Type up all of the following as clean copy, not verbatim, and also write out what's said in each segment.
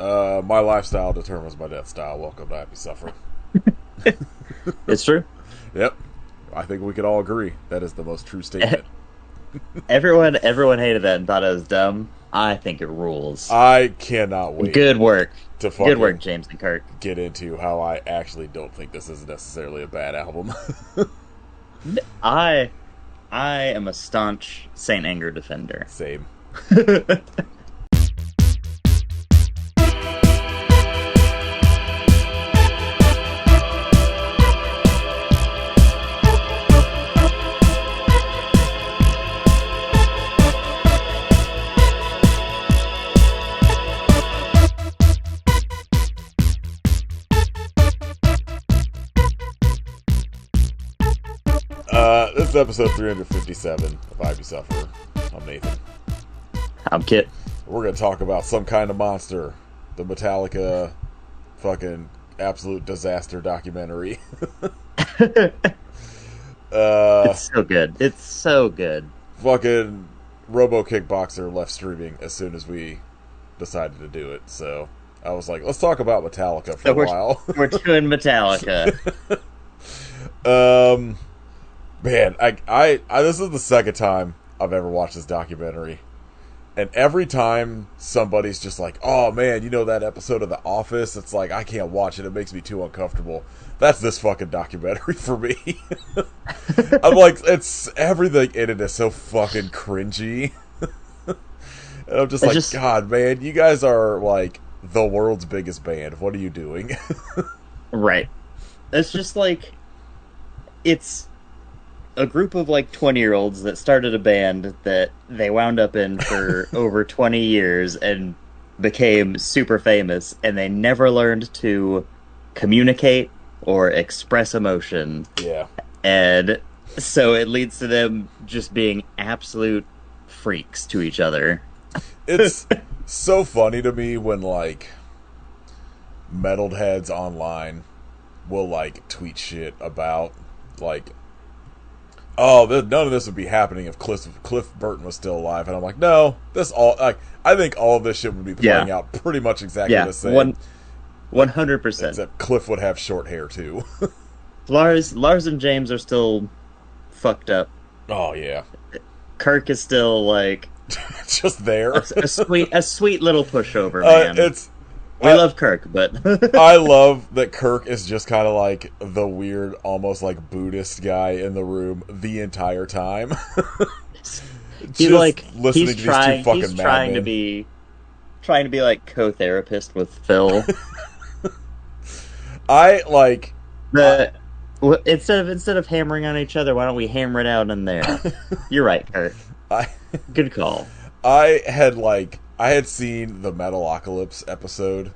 My lifestyle determines my death style. Welcome to Happy Suffering. It's true. Yep. I think we could all agree that is the most true statement. Everyone hated that and thought it was dumb. I think it rules. I cannot wait Good work. to Good work, fucking James and Kirk. get into how I actually don't think this is necessarily a bad album. I I am a staunch Saint Anger defender. Same. This is episode 357 of I Be Sufferer. I'm Nathan. I'm Kit. We're going to talk about Some Kind of Monster, the Metallica fucking absolute disaster documentary. It's so good. It's so good. Fucking Robo Kickboxer left streaming as soon as we decided to do it, so I was like, let's talk about Metallica for a while. We're doing Metallica. Man, I this is the second time I've ever watched this documentary. And every time somebody's just like, oh man, you know that episode of The Office? It's like, I can't watch it. It makes me too uncomfortable. That's this fucking documentary for me. I'm like, it's everything in it is so fucking cringy. And I'm just like, God, man, you guys are like the world's biggest band. What are you doing? Right. It's just like, it's a group of like 20-year-olds that started a band that they wound up in for over 20 years and became super famous, and they never learned to communicate or express emotion. Yeah. And so it leads to them just being absolute freaks to each other. It's so funny to me when like metalheads online will like tweet shit about like, oh, none of this would be happening if Cliff Burton was still alive. And I'm like, no, this all like I think all of this shit would be playing out pretty much exactly the same. 100%. Except Cliff would have short hair too. Lars and James are still fucked up. Oh yeah. Kirk is still like just there. a sweet little pushover, man. We love Kirk, but I love that Kirk is just kind of like the weird, almost like Buddhist guy in the room the entire time. He's like listening to these two fucking he's trying to be like co-therapist with Phil. I like instead of hammering on each other, why don't we hammer it out in there? You're right, Kirk. Good call. I had seen the Metalocalypse episode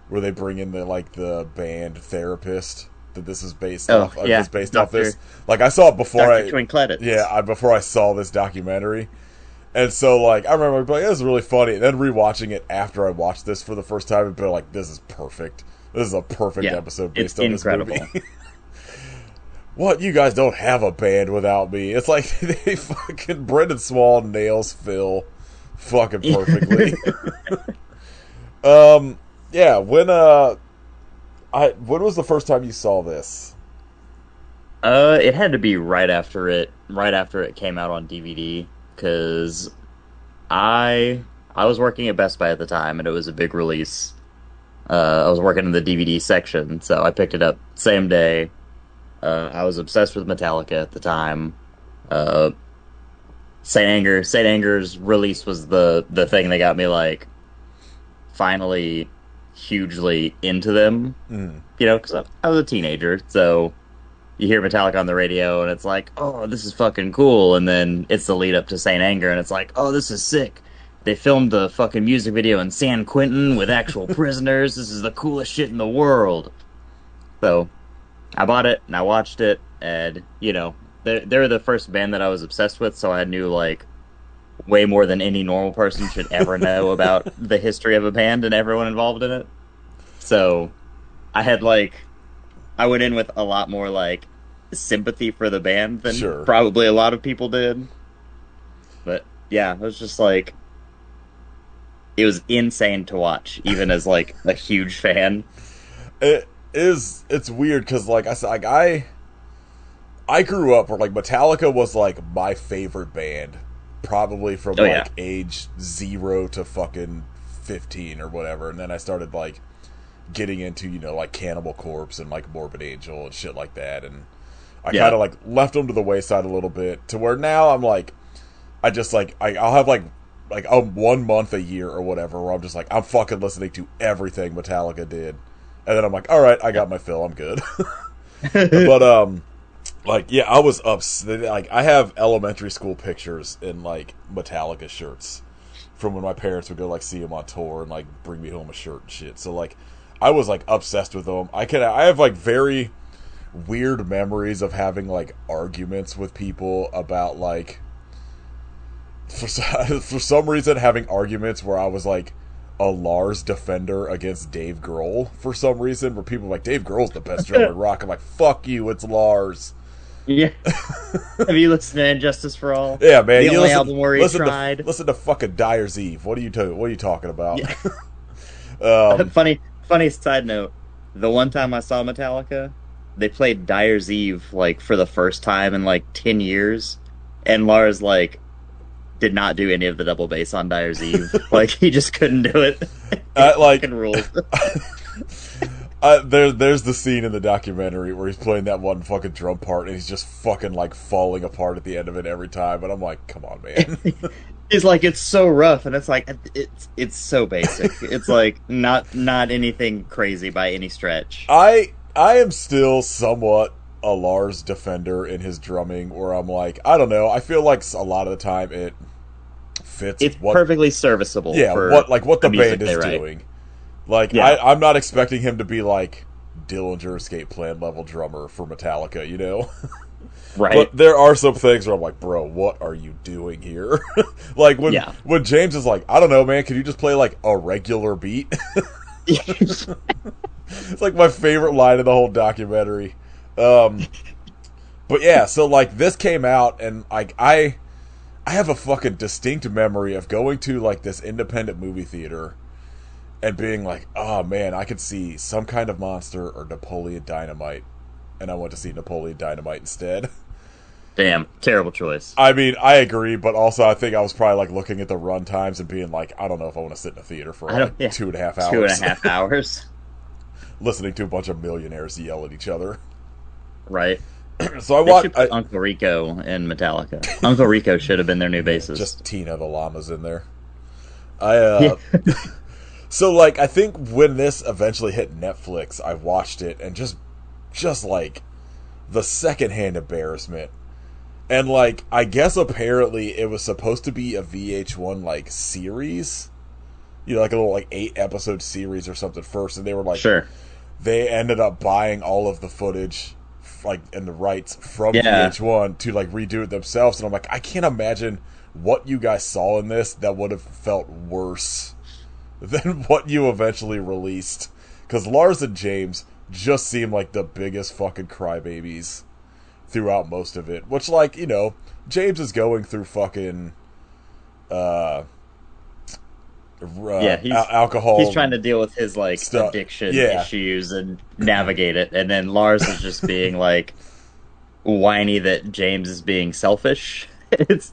where they bring in the band therapist that this is based off. Yeah, it's based off this. Like I saw it before Twin Credits. Yeah, before I saw this documentary, and so like I remember being like, this is really funny. And then rewatching it after I watched this for the first time, and be like, this is perfect. This is a perfect episode based on incredible. This movie. What? You guys don't have a band without me? It's like they fucking Brendan Small nails Phil fucking perfectly. Yeah, when was the first time you saw this? It had to be right after it came out on DVD, because I was working at Best Buy at the time, and it was a big release. I was working in the DVD section, so I picked it up same day. I was obsessed with Metallica at the time. Saint Anger's release was the thing that got me like finally hugely into them. You know, because I was a teenager, so you hear Metallica on the radio and it's like, oh, this is fucking cool, and then it's the lead up to Saint Anger and it's like, oh, this is sick. They filmed the fucking music video in San Quentin with actual prisoners. This is the coolest shit in the world. So I bought it and I watched it, and you know, they're the first band that I was obsessed with, so I knew like way more than any normal person should ever know about the history of a band and everyone involved in it. So I went in with a lot more like sympathy for the band than probably a lot of people did. But yeah, it was just like it was insane to watch, even as like a huge fan. It is. It's weird because, like I said, like I grew up where like Metallica was like my favorite band, probably from Oh yeah, like age 0 to fucking 15 or whatever, and then I started like getting into like Cannibal Corpse and like Morbid Angel and shit like that, and I kind yeah. of like left them to the wayside a little bit to where now I'm like I just like I'll have like a 1 month a year or whatever where I'm just like I'm fucking listening to everything Metallica did, and then I'm like, all right, I got my fill, I'm good. But like yeah, I was like I have elementary school pictures in like Metallica shirts from when my parents would go like see them on tour and like bring me home a shirt and shit. So like I was like obsessed with them. I have like very weird memories of having like arguments with people about like for for some reason having arguments where I was like a Lars defender against Dave Grohl for some reason, where people were like Dave Grohl's the best drummer in rock. I'm like, fuck you, it's Lars. Yeah. Have you listened to Injustice for All? Yeah, man. The You only album where he tried. listen to fucking Dyer's Eve. What are you talking about? Yeah. um, Funny side note. The one time I saw Metallica, they played Dyer's Eve like for the first time in like 10 years, and Lars like did not do any of the double bass on Dyer's Eve. Like he just couldn't do it. It like fucking ruled. there's the scene in the documentary where he's playing that one fucking drum part and he's just fucking like falling apart at the end of it every time, and I'm like, come on, man. He's like, it's so rough, and it's like it's so basic. It's like not anything crazy by any stretch. I am still somewhat a Lars defender in his drumming, where I'm like, I don't know, I feel like a lot of the time it fits It's what perfectly serviceable. yeah For what the music band is they write. doing. Like Yeah, I'm not expecting him to be like Dillinger Escape Plan level drummer for Metallica, you know. right. But there are some things where I'm like, bro, what are you doing here? Like Yeah. when James is like, I don't know, man, can you just play like a regular beat? It's like my favorite line of the whole documentary. But yeah, so like this came out, and like I have a fucking distinct memory of going to like this independent movie theater and being like, oh man, I could see Some Kind of Monster or Napoleon Dynamite, and I went to see Napoleon Dynamite instead. Damn, terrible choice. I mean, I agree, but also I think I was probably like looking at the run times and being like, I don't know if I want to sit in a theater for I don't. like Yeah, 2.5 hours, 2.5 hours. listening to a bunch of millionaires yell at each other. Right. So I They watched should put Uncle Rico in Metallica. Uncle Rico should have been their new bassist. just Tina the Llama's in there. I Yeah. So like I think when this eventually hit Netflix, I watched it and just like the secondhand embarrassment. And like I guess apparently it was supposed to be a VH1 like series. Like a little like 8-episode series or something first, and they were like Sure. they ended up buying all of the footage like and the rights from Yeah. VH1 to like redo it themselves, and I'm like, I can't imagine what you guys saw in this that would have felt worse than what you eventually released, because Lars and James just seem like the biggest fucking crybabies throughout most of it, which like James is going through fucking Yeah, alcohol. He's trying to deal with his like stuff. addiction Yeah. issues and navigate it, and then Lars is just being like whiny that James is being selfish. It's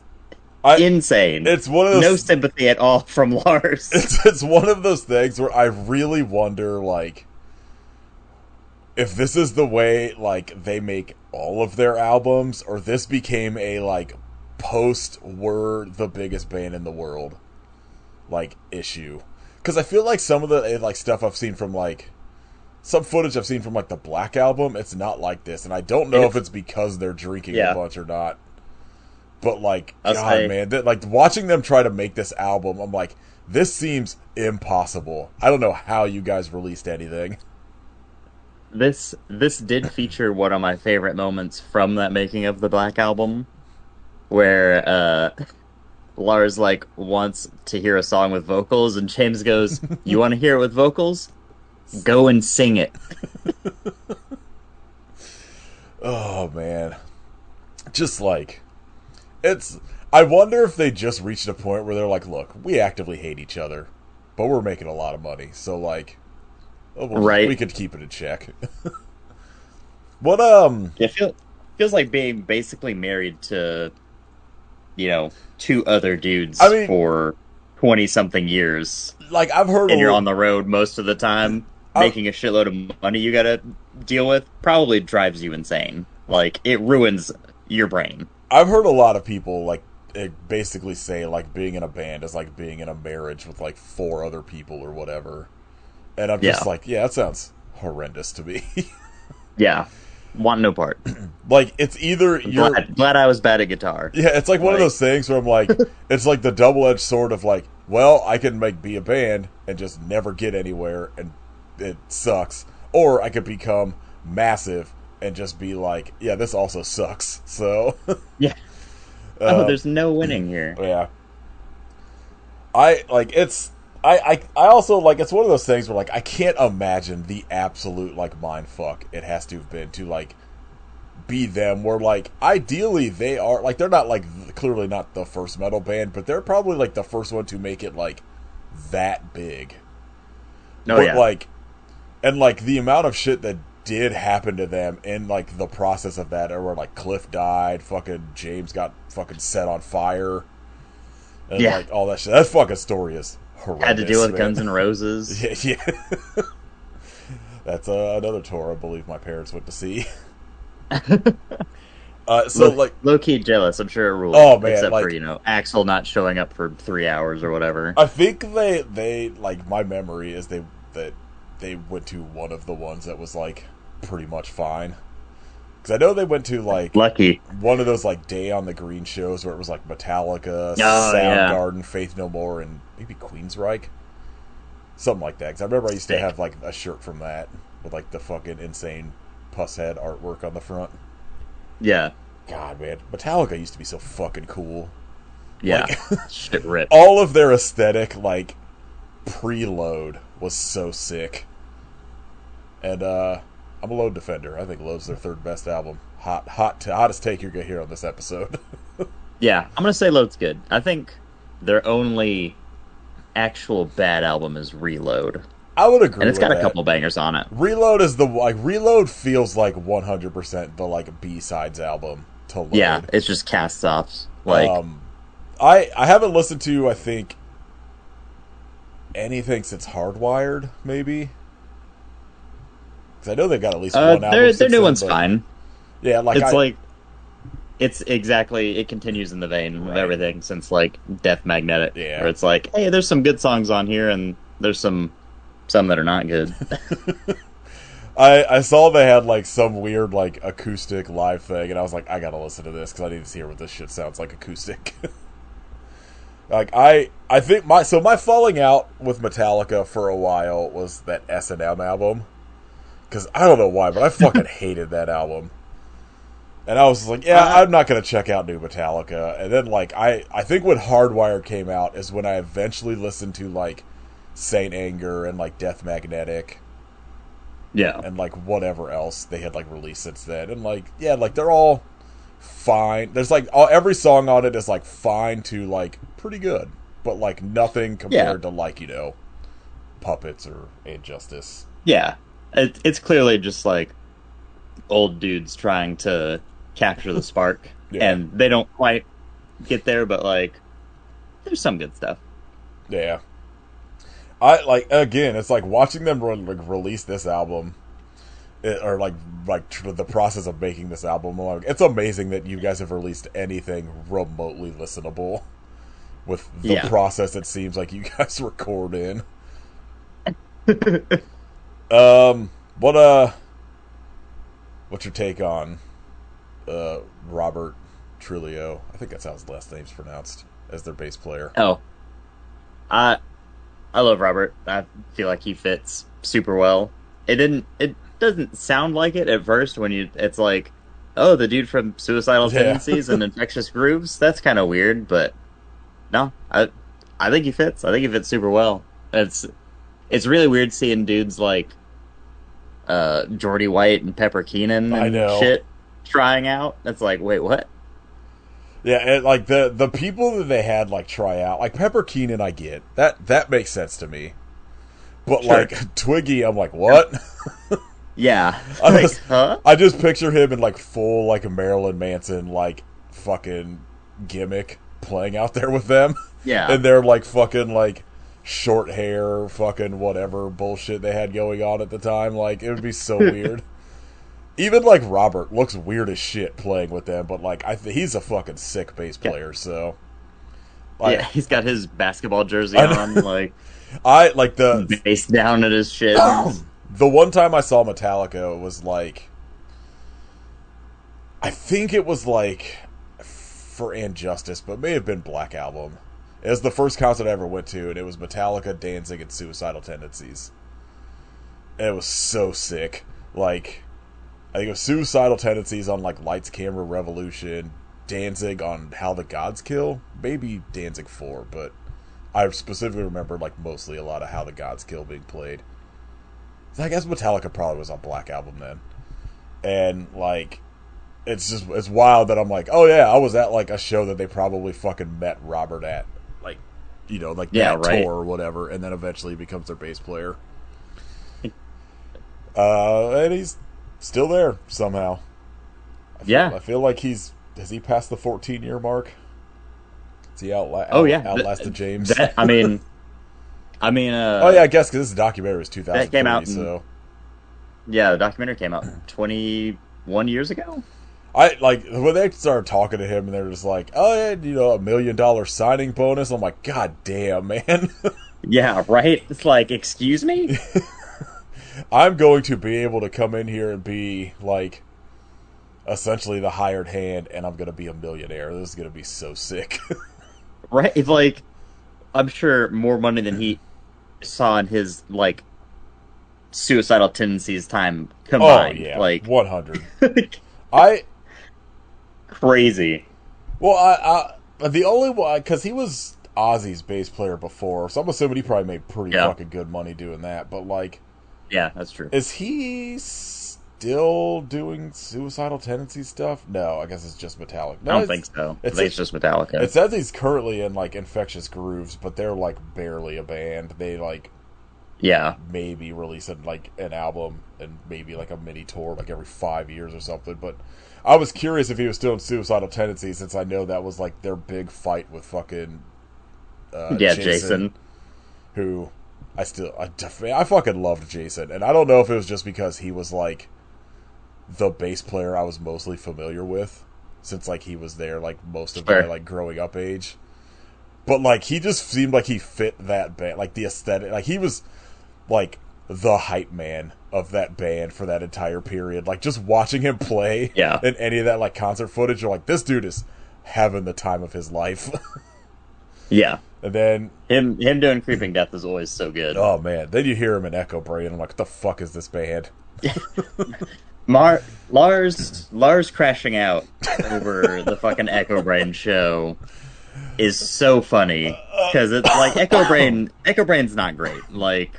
insane. It's one of those, no sympathy at all from Lars. It's one of those things where I really wonder, like, if this is the way like they make all of their albums, or this became a like post we're the biggest band in the world like issue. Because I feel like some of the like stuff I've seen from like some footage I've seen from like the Black Album, it's not like this, and I don't know if it's because they're drinking a bunch or not. But like, God, man, like watching them try to make this album, I'm like, this seems impossible. I don't know how you guys released anything. This did feature one of my favorite moments from that making of the Black Album, where Lars like wants to hear a song with vocals, and James goes, "You want to hear it with vocals? Go and sing it." Oh man, just like I wonder if they just reached a point where they're like, look, we actively hate each other. but we're making a lot of money, so like, we Right. could keep it in check. What Yeah, feels like being basically married to, two other I dudes mean, for 20 something years, like I've heard and you're on the road most of the time, I've, making a shitload of money you gotta deal with, probably drives you insane. Like, it ruins your brain. I've heard a lot of people like basically say like being in a band is like being in a marriage with like four other people or whatever, and I'm just Yeah. like, yeah, that sounds horrendous to me. Yeah. Want no part. Like it's either you're Glad I was bad at guitar. yeah, it's like one of Like, those things where I'm like, it's like the double edged sword of like, well, I can be a band and just never get anywhere and it sucks, or I could become massive and just be like, yeah, this also sucks. So, yeah. Oh, there's no winning here. yeah, I like it's. I also like it's one of those things where like I can't imagine the absolute like mind fuck it has to have been to like be them where like ideally they are like they're not like clearly not the first metal band, but they're probably like the first one to make it like that big. Oh, But yeah. like and like the amount of shit that did happen to them in like the process of that, or where like Cliff died, fucking James got fucking set on fire, and Yeah. like all that shit. That fucking story is horrendous. Had to deal with man. Guns N' Roses. Yeah, yeah. That's another tour I believe my parents went to see. So like, Low key jealous. I'm sure it ruled. oh man, Except like for, Axel not showing up for 3 hours or whatever. I think they like my memory is that they went to one of the ones that was like pretty much fine. Because I know they went to like Lucky. one of those like Day on the Green shows where it was like Metallica, Oh, yeah. Soundgarden, Faith No More, and maybe Queensryche, something like that. Because I remember I used to Sick. have like a shirt from that with like the fucking insane puss head artwork on the front. Yeah. God, man, Metallica used to be so fucking cool. Yeah. Like, Shit rip. all of their aesthetic, like preload, was so sick. And I'm a Load defender. I think Load's their third best album. Hottest take you're gonna hear on this episode. Yeah. I'm going to say Load's good. I think their only actual bad album is Reload. I would agree. And it's with got a that. couple bangers on it. Reload is the like Reload feels like 100% the like B-sides album to Load. Yeah. It's just cast offs. Like, I haven't listened to I think anything since Hardwired maybe. Because I know they've got at least one album. their since new then, one's but fine. Yeah, like It's like, it's exactly, it continues in the vein of Right. everything since like Death Magnetic. Yeah. Where it's like, hey, there's some good songs on here and there's some that are not good. I saw they had like some weird like acoustic live thing, and I was like, I gotta listen to this because I need to hear what this shit sounds like acoustic. Like I think my falling out with Metallica for a while was that S&M album, because I don't know why, but I fucking hated that album. And I was just like, yeah, I'm not gonna check out new Metallica. And then like I think when Hardwired came out is when I eventually listened to like Saint Anger and like Death Magnetic Yeah. and like whatever else they had like released since then. And like yeah, like they're all fine. There's like every song on it is like fine to like pretty good, but like nothing compared to like Puppets or Injustice. Yeah. It's clearly just like old dudes trying to capture the spark. Yeah. And they don't quite get there, but like there's some good stuff. Yeah. I like again. It's like watching them release this album, or like the process of making this album. Like, it's amazing that you guys have released anything remotely listenable with the process it seems like you guys record in. What's your take on Robert Trujillo? I think that's how his last name's pronounced, as their bass player. Oh. I love Robert. I feel like he fits super well. It doesn't sound like it at first when it's like, oh, the dude from Suicidal Tendencies and Infectious Grooves. That's kind of weird, but no, I think he fits. I think he fits super well. It's really weird seeing dudes like Jordy White and Pepper Keenan I and know. shit trying out. That's like, wait, what? Yeah, and like the people that they had like try out, like Pepper Keenan, I get that makes sense to me. But Sure. like Twiggy, I'm like, what? Yeah. I Like, just huh? I just picture him in like full like Marilyn Manson like fucking gimmick playing out there with them, Yeah. and they're like fucking like short hair, fucking whatever bullshit they had going on at the time. Like it would be so weird. Even like Robert looks weird as shit playing with them, but like he's a fucking sick bass Yeah. player. So Yeah, I he's got his basketball jersey I, on, like I like the face down at his shins. the one time I saw Metallica was like, I think it was like for Injustice, but it may have been Black Album. It was the first concert I ever went to, and it was Metallica, Danzig, and Suicidal Tendencies. And it was so sick. Like, I think it was Suicidal Tendencies on like Lights, Camera, Revolution, Danzig on How the Gods Kill, maybe Danzig 4, but I specifically remember like mostly a lot of How the Gods Kill being played. So I guess Metallica probably was on Black Album then. And like it's wild that I'm like, oh yeah, I was at like a show that they probably fucking met Robert at, like, you know, like Yeah, that right. tour or whatever, and then eventually becomes their bass player. And he's still there somehow. Yeah. I feel like has he passed the 14-year mark? Has he Oh yeah. outlasted James? That I mean Oh yeah, I guess because this documentary was that came 2003, out so yeah, the documentary came out 21 years ago. I like when they started talking to him and they're just like, oh yeah, you know, $1 million signing bonus. I'm like, god damn, man. Yeah, right? It's like, excuse me? I'm going to be able to come in here and be like essentially the hired hand, and I'm going to be a millionaire. This is going to be so sick. Right? It's like, I'm sure more money than he saw in his, like, suicidal tendencies time Oh combined. yeah, Like, 100. I crazy. well, the only one because he was Ozzy's bass player before, so I'm assuming he probably made pretty Yeah. fucking good money doing that. But like, Yeah, that's true. is he still doing suicidal tendency stuff? No, I guess it's just Metallica. No, I don't think so. I think it's just Metallica. It says he's currently in like Infectious Grooves, but they're like barely a band. They like Yeah. maybe releasing like an album and maybe like a mini tour like every 5 years or something. But I was curious if he was still in Suicidal Tendencies, since I know that was like their big fight with fucking Yeah, Jason. who I fucking loved Jason, and I don't know if it was just because he was like the bass player I was mostly familiar with, since like he was there like most of Sure. my like growing up age. But like he just seemed like he fit that band, like the aesthetic, like he was like the hype man of that band for that entire period. Like just watching him play Yeah. in any of that like concert footage, you're like, this dude is having the time of his life. Yeah. And then Him doing Creeping Death is always so good. oh man, then you hear him in Echo Brain, and I'm like, what the fuck is this band? Lars crashing out over the fucking Echo Brain show is so funny because it's like Echo Brain's not great. Like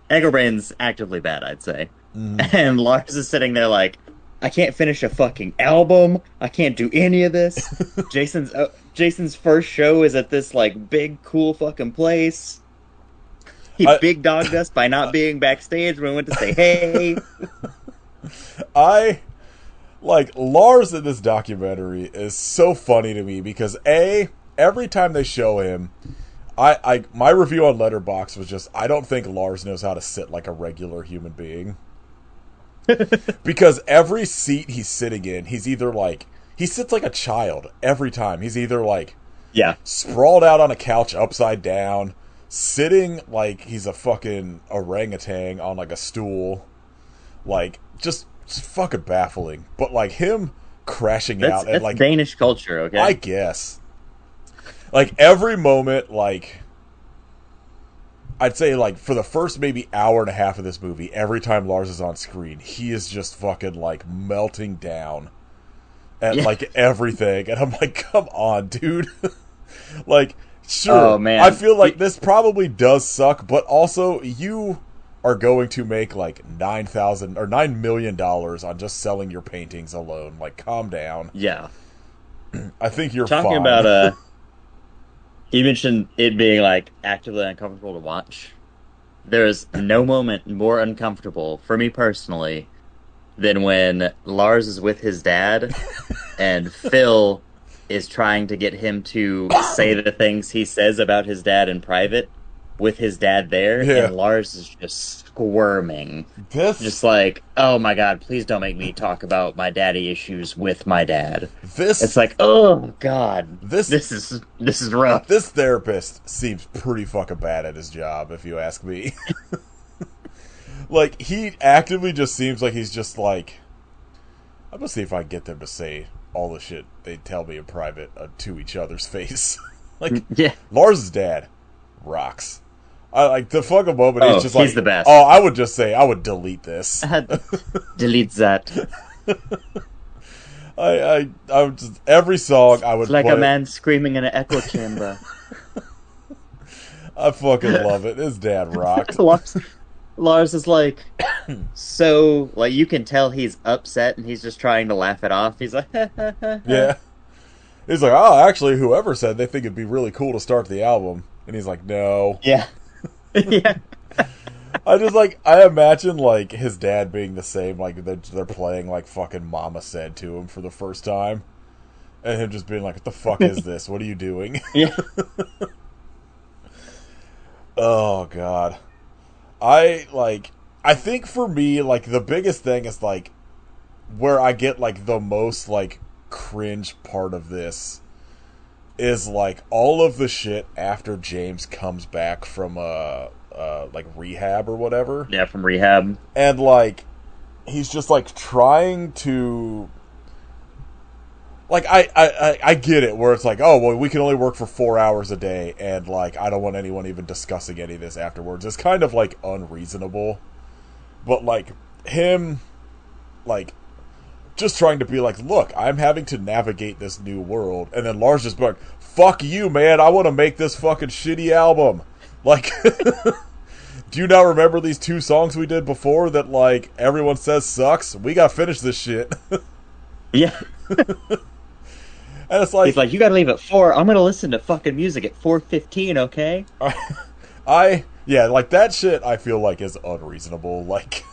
Echo Brain's actively bad, I'd say. And Lars is sitting there like, I can't finish a fucking album. I can't do any of this. Jason's first show is at this like big cool fucking place. He big dogged us by not being backstage when we went to say hey. I like Lars in this documentary is so funny to me because every time they show him, I my review on Letterboxd was just, I don't think Lars knows how to sit like a regular human being. Because every seat he's sitting in, he's either like, he sits like a child every time. He's either like Yeah. sprawled out on a couch upside down, sitting like he's a fucking orangutan on like a stool, like just fucking baffling. But like him crashing out That's and like Danish culture, okay? I guess like every moment, like I'd say like for the first maybe hour and a half of this movie, every time Lars is on screen, he is just fucking like melting down at like everything, and I'm like, come on, dude. Like, sure, Oh, man. I feel like this probably does suck, but also you are going to make like $9 million on just selling your paintings alone. Like, calm down. Yeah. I think you're Talking fine. about you mentioned it being like actively uncomfortable to watch. There is no moment more uncomfortable for me personally than when Lars is with his dad and Phil is trying to get him to say the things he says about his dad in private with his dad there, Yeah. and Lars is just squirming. This Just like, oh my God, please don't make me talk about my daddy issues with my dad. It's this like, oh God, this this is rough. this therapist seems pretty fucking bad at his job, if you ask me. Like, he actively just seems like he's just like, I'm gonna see if I can get them to say all the shit they tell me in private to each other's face. Like, Yeah. Lars' dad rocks. I like the fucking moment. He's Oh, just he's like, the best. oh, I would just say, I would delete this. Delete that. I'm just every song I would It's like play. a man screaming in an echo chamber. I fucking love it. His dad rocks. Lars is like, so, like, you can tell he's upset and he's just trying to laugh it off. He's like, Yeah. He's like, oh, actually, whoever said they think it'd be really cool to start the album, and he's like, no. yeah. Yeah. I just like I imagine like his dad being the same, like they're playing like fucking Mama Said to him for the first time, and him just being like, "What the fuck is this? What are you doing?" Yeah. Oh god, I think for me like the biggest thing is like where I get like the most like cringe part of this is like all of the shit after James comes back from like rehab or whatever. Yeah, from rehab. And like he's just like trying to like I get it where it's like, oh well, we can only work for 4 hours a day and like I don't want anyone even discussing any of this afterwards. It's kind of like unreasonable. But like him like just trying to be like, look, I'm having to navigate this new world, and then Lars just be like, fuck you, man, I want to make this fucking shitty album. Like, do you not remember these 2 songs we did before that, like, everyone says sucks? We gotta finish this shit. Yeah. And it's like... He's like, you gotta leave at 4. I'm gonna listen to fucking music at 4:15, okay? Yeah, like, that shit I feel like is unreasonable. Like...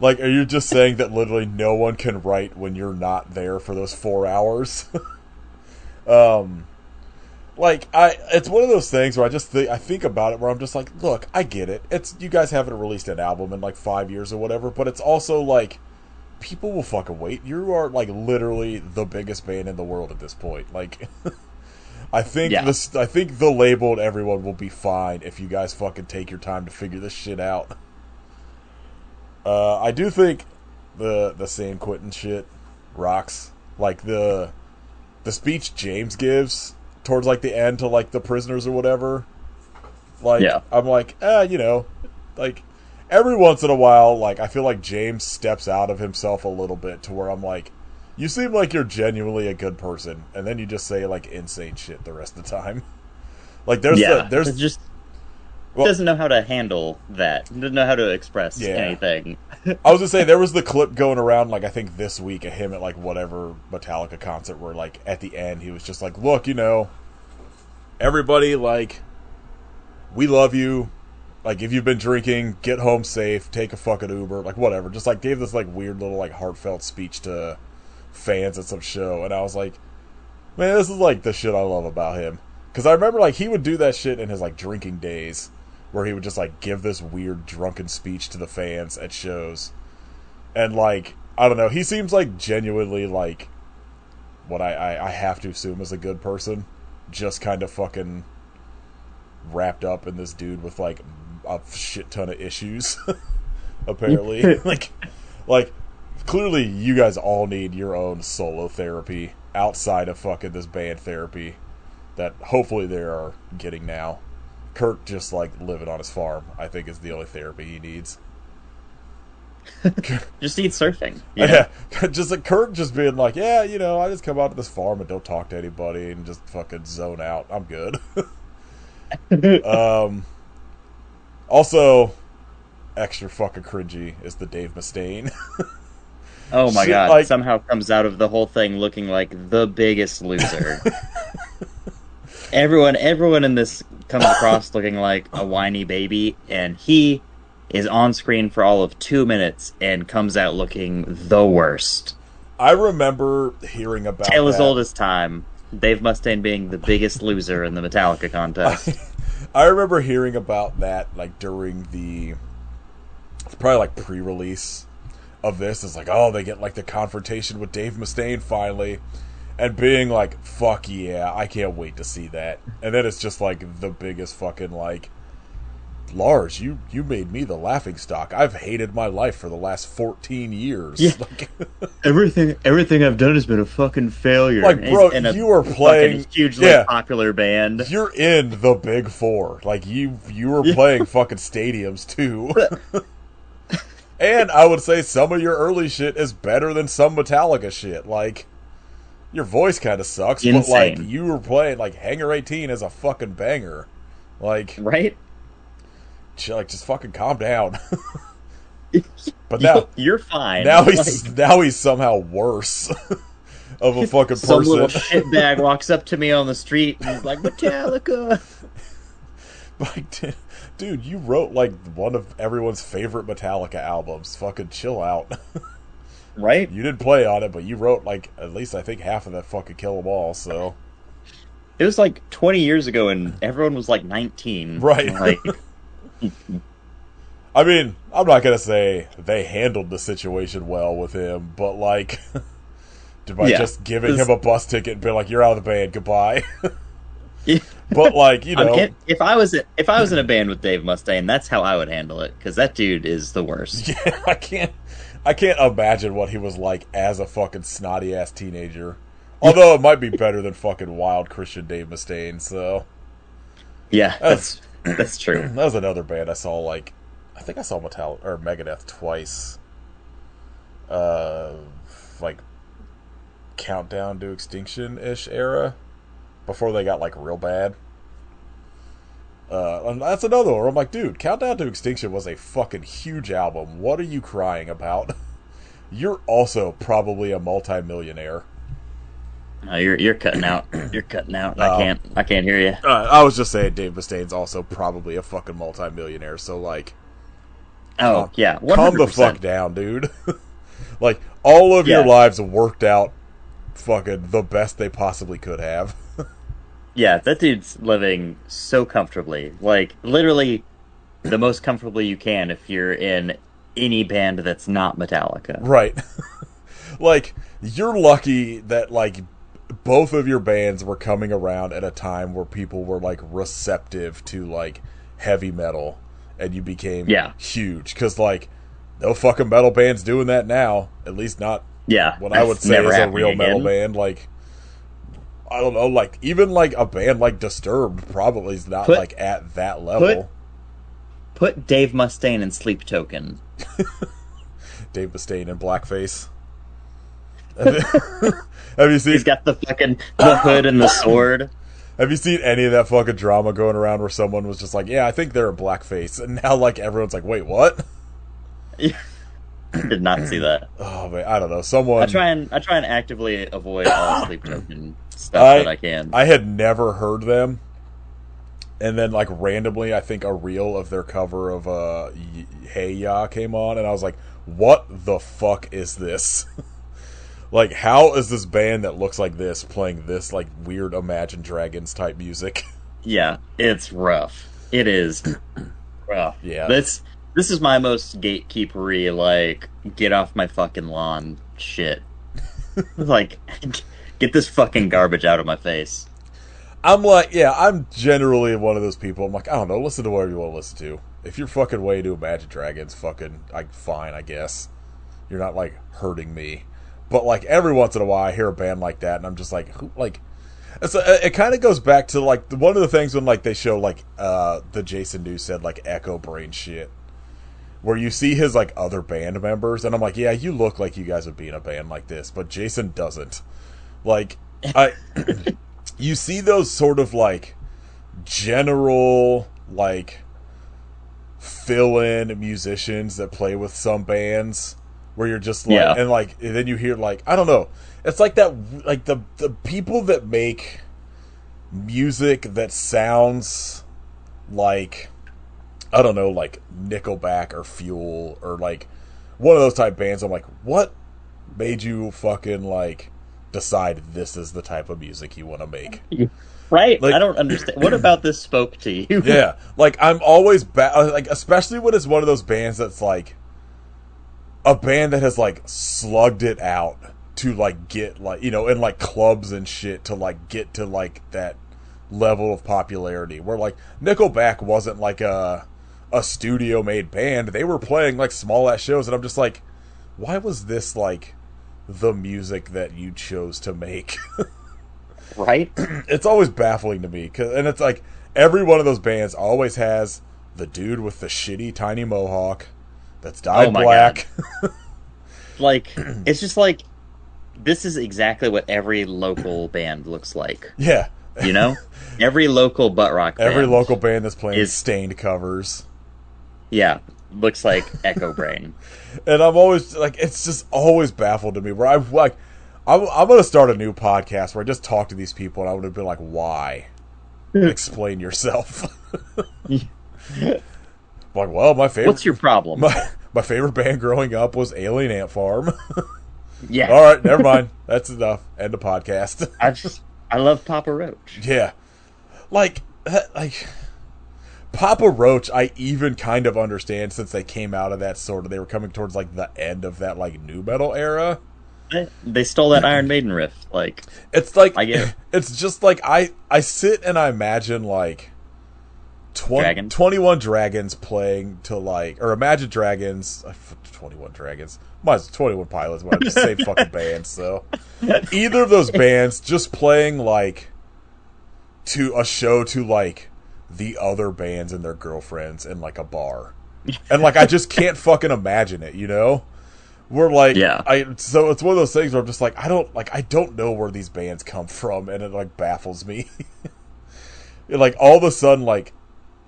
Like, are you just saying that literally no one can write when you're not there for those 4 hours? Like, it's one of those things where I think about it where I'm just like, look, I get it. It's, you guys haven't released an album in like 5 years or whatever, but it's also like, people will fucking wait. You are like literally the biggest band in the world at this point. Like, I think I think the label and everyone will be fine if you guys fucking take your time to figure this shit out. I do think the San Quentin shit rocks. Like the speech James gives towards like the end to like the prisoners or whatever. Like I'm like, you know, like every once in a while, like I feel like James steps out of himself a little bit to where I'm like, you seem like you're genuinely a good person, and then you just say like insane shit the rest of the time. Like there's just doesn't know how to handle that. Doesn't know how to express anything. I was gonna say there was the clip going around like I think this week of him at like whatever Metallica concert where like at the end he was just like, look, you know, everybody, like, we love you. Like, if you've been drinking, get home safe, take a fucking Uber, like whatever. Just like gave this like weird little like heartfelt speech to fans at some show, and I was like, man, this is like the shit I love about him. Because I remember like he would do that shit in his like drinking days, where he would just like give this weird drunken speech to the fans at shows, and like I don't know, he seems like genuinely like what I have to assume is a good person, just kind of fucking wrapped up in this dude with like a shit ton of issues. Apparently, like clearly you guys all need your own solo therapy outside of fucking this band therapy that hopefully they are getting now. Kurt just like living on his farm, I think, is the only therapy he needs. Just needs surfing. Yeah, just like Kurt just being like, yeah, you know, I just come out to this farm and don't talk to anybody and just fucking zone out. I'm good. Also, extra fucking cringy is the Dave Mustaine. Oh my Shit, God. like, Somehow comes out of the whole thing looking like the biggest loser. Everyone in this comes across looking like a whiny baby, and he is on screen for all of 2 minutes and comes out looking the worst. I remember hearing about Tale as that. old as time. Dave Mustaine being the biggest loser in the Metallica contest. I remember hearing about that, like, during the, probably, like, pre-release of this. It's like, oh, they get, like, the confrontation with Dave Mustaine finally, and being like, fuck yeah, I can't wait to see that. And then it's just, like, the biggest fucking, like, Lars, you made me the laughingstock. I've hated my life for the last 14 years. Yeah. Like, Everything I've done has been a fucking failure. like, bro, And you were playing hugely popular band. You're in the Big Four. Like, you were playing fucking stadiums too. And I would say some of your early shit is better than some Metallica shit. Like, your voice kind of sucks, Insane. but like, you were playing like Hangar 18 is a fucking banger. Like, Right? like, just fucking calm down. But now you're fine. now he's somehow worse of a fucking Some person. little shitbag walks up to me on the street and he's like, Metallica. Like, dude, you wrote like one of everyone's favorite Metallica albums. Fucking chill out. Right? You didn't play on it, but you wrote like at least I think half of that fucking Kill 'Em All. So It was like 20 years ago and everyone was like 19. Right. Like, I mean, I'm not gonna say they handled the situation well with him, but like, by just giving him a bus ticket and being like, "You're out of the band, goodbye." But like, you know, if I was in a band with Dave Mustaine, that's how I would handle it because that dude is the worst. yeah, I can't imagine what he was like as a fucking snotty ass teenager. Although it might be better than fucking wild Christian Dave Mustaine. So Yeah, that's true. That was another band I saw. Like, I think I saw Metallica or Megadeth twice. Like Countdown to Extinction ish era, before they got like real bad. And that's another one where I'm like, dude, Countdown to Extinction was a fucking huge album. What are you crying about? You're also probably a multi-millionaire. You're cutting out. You're cutting out. I can't hear you. I was just saying Dave Mustaine's also probably a fucking multi-millionaire, so like, oh yeah, 100%. Calm the fuck down, dude. Like, all of your lives worked out fucking the best they possibly could have. Yeah, that dude's living so comfortably. Like, literally the most comfortably you can if you're in any band that's not Metallica. Right. Like, you're lucky that, like, both of your bands were coming around at a time where people were, like, receptive to, like, heavy metal, and you became huge. Because, like, no fucking metal band's doing that now. At least not what I would say is a real metal band. Like, I don't know, like, even, like, a band like Disturbed probably is not, like, at that level. Put Dave Mustaine in Sleep Token. Dave Mustaine in blackface. Have you seen? He's got the hood and the sword. Have you seen any of that fucking drama going around where someone was just like, "Yeah, I think they're in blackface," and now like everyone's like, "Wait, what?" Did not see that. Oh man, I don't know. Someone. I try and actively avoid all Sleep Token stuff that I can. I had never heard them, and then like randomly, I think a reel of their cover of "Hey Ya" came on, and I was like, "What the fuck is this?" Like, how is this band that looks like this playing this, like, weird Imagine Dragons type music? Yeah, it's rough. It is rough. Yeah. This is my most gatekeepery, like, get off my fucking lawn shit. Like, get this fucking garbage out of my face. I'm like, yeah, I'm generally one of those people. I'm like, I don't know, listen to whatever you want to listen to. If you're fucking way into Imagine Dragons, fucking, fine, I guess. You're not, like, hurting me. But, like, every once in a while I hear a band like that, and I'm just like, who, like... it kind of goes back to, like, one of the things when, like, they show, like, the Jason Newsted, like, Echo Brain shit. Where you see his, like, other band members, and I'm like, yeah, you look like you guys would be in a band like this, but Jason doesn't. Like, you see those sort of, like, general, like, fill-in musicians that play with some bands... where you're just like, Yeah. and then you hear like, I don't know, it's like that, like the people that make music that sounds like, I don't know, like Nickelback or Fuel or like one of those type bands. I'm like, what made you fucking like decide this is the type of music you want to make? Right? Like, I don't understand. What about this spoke to you? yeah, like I'm always like, especially when it's one of those bands that's like a band that has like slugged it out to like get like, you know, in like clubs and shit to like get to like that level of popularity where like Nickelback wasn't like a studio made band. They were playing like small ass shows, and I'm just like, why was this like the music that you chose to make? Right? It's always baffling to me, and it's like every one of those bands always has the dude with the shitty tiny mohawk that's dyed black. Like, it's just like, this is exactly what every local band looks like. Yeah. You know? Every local butt rock band. Every local band that's playing Stained covers. Yeah. Looks like Echo Brain. And I'm always like, it's just always baffled to me where I'm like, I'm going to start a new podcast where I just talk to these people and I would have been like, why? Explain yourself. Like, well, my favorite. What's your problem? My favorite band growing up was Alien Ant Farm. Yeah. All right, never mind. That's enough. End of podcast. I love Papa Roach. Yeah. Like Papa Roach, I even kind of understand since they came out of that sort of, they were coming towards like the end of that like nu metal era. They stole that Iron Maiden riff. Like, it's like, I get it. It's just like I sit and I imagine like 21 Dragons playing to like, or Imagine Dragons, 21 Dragons, might as well 21 Pilots, but the same fucking bands. So either of those bands just playing like to a show to like the other bands and their girlfriends in like a bar, and like I just can't fucking imagine it, you know. We're like, yeah. So it's one of those things where I'm just like, I don't know where these bands come from, and it like baffles me. Like all of a sudden, like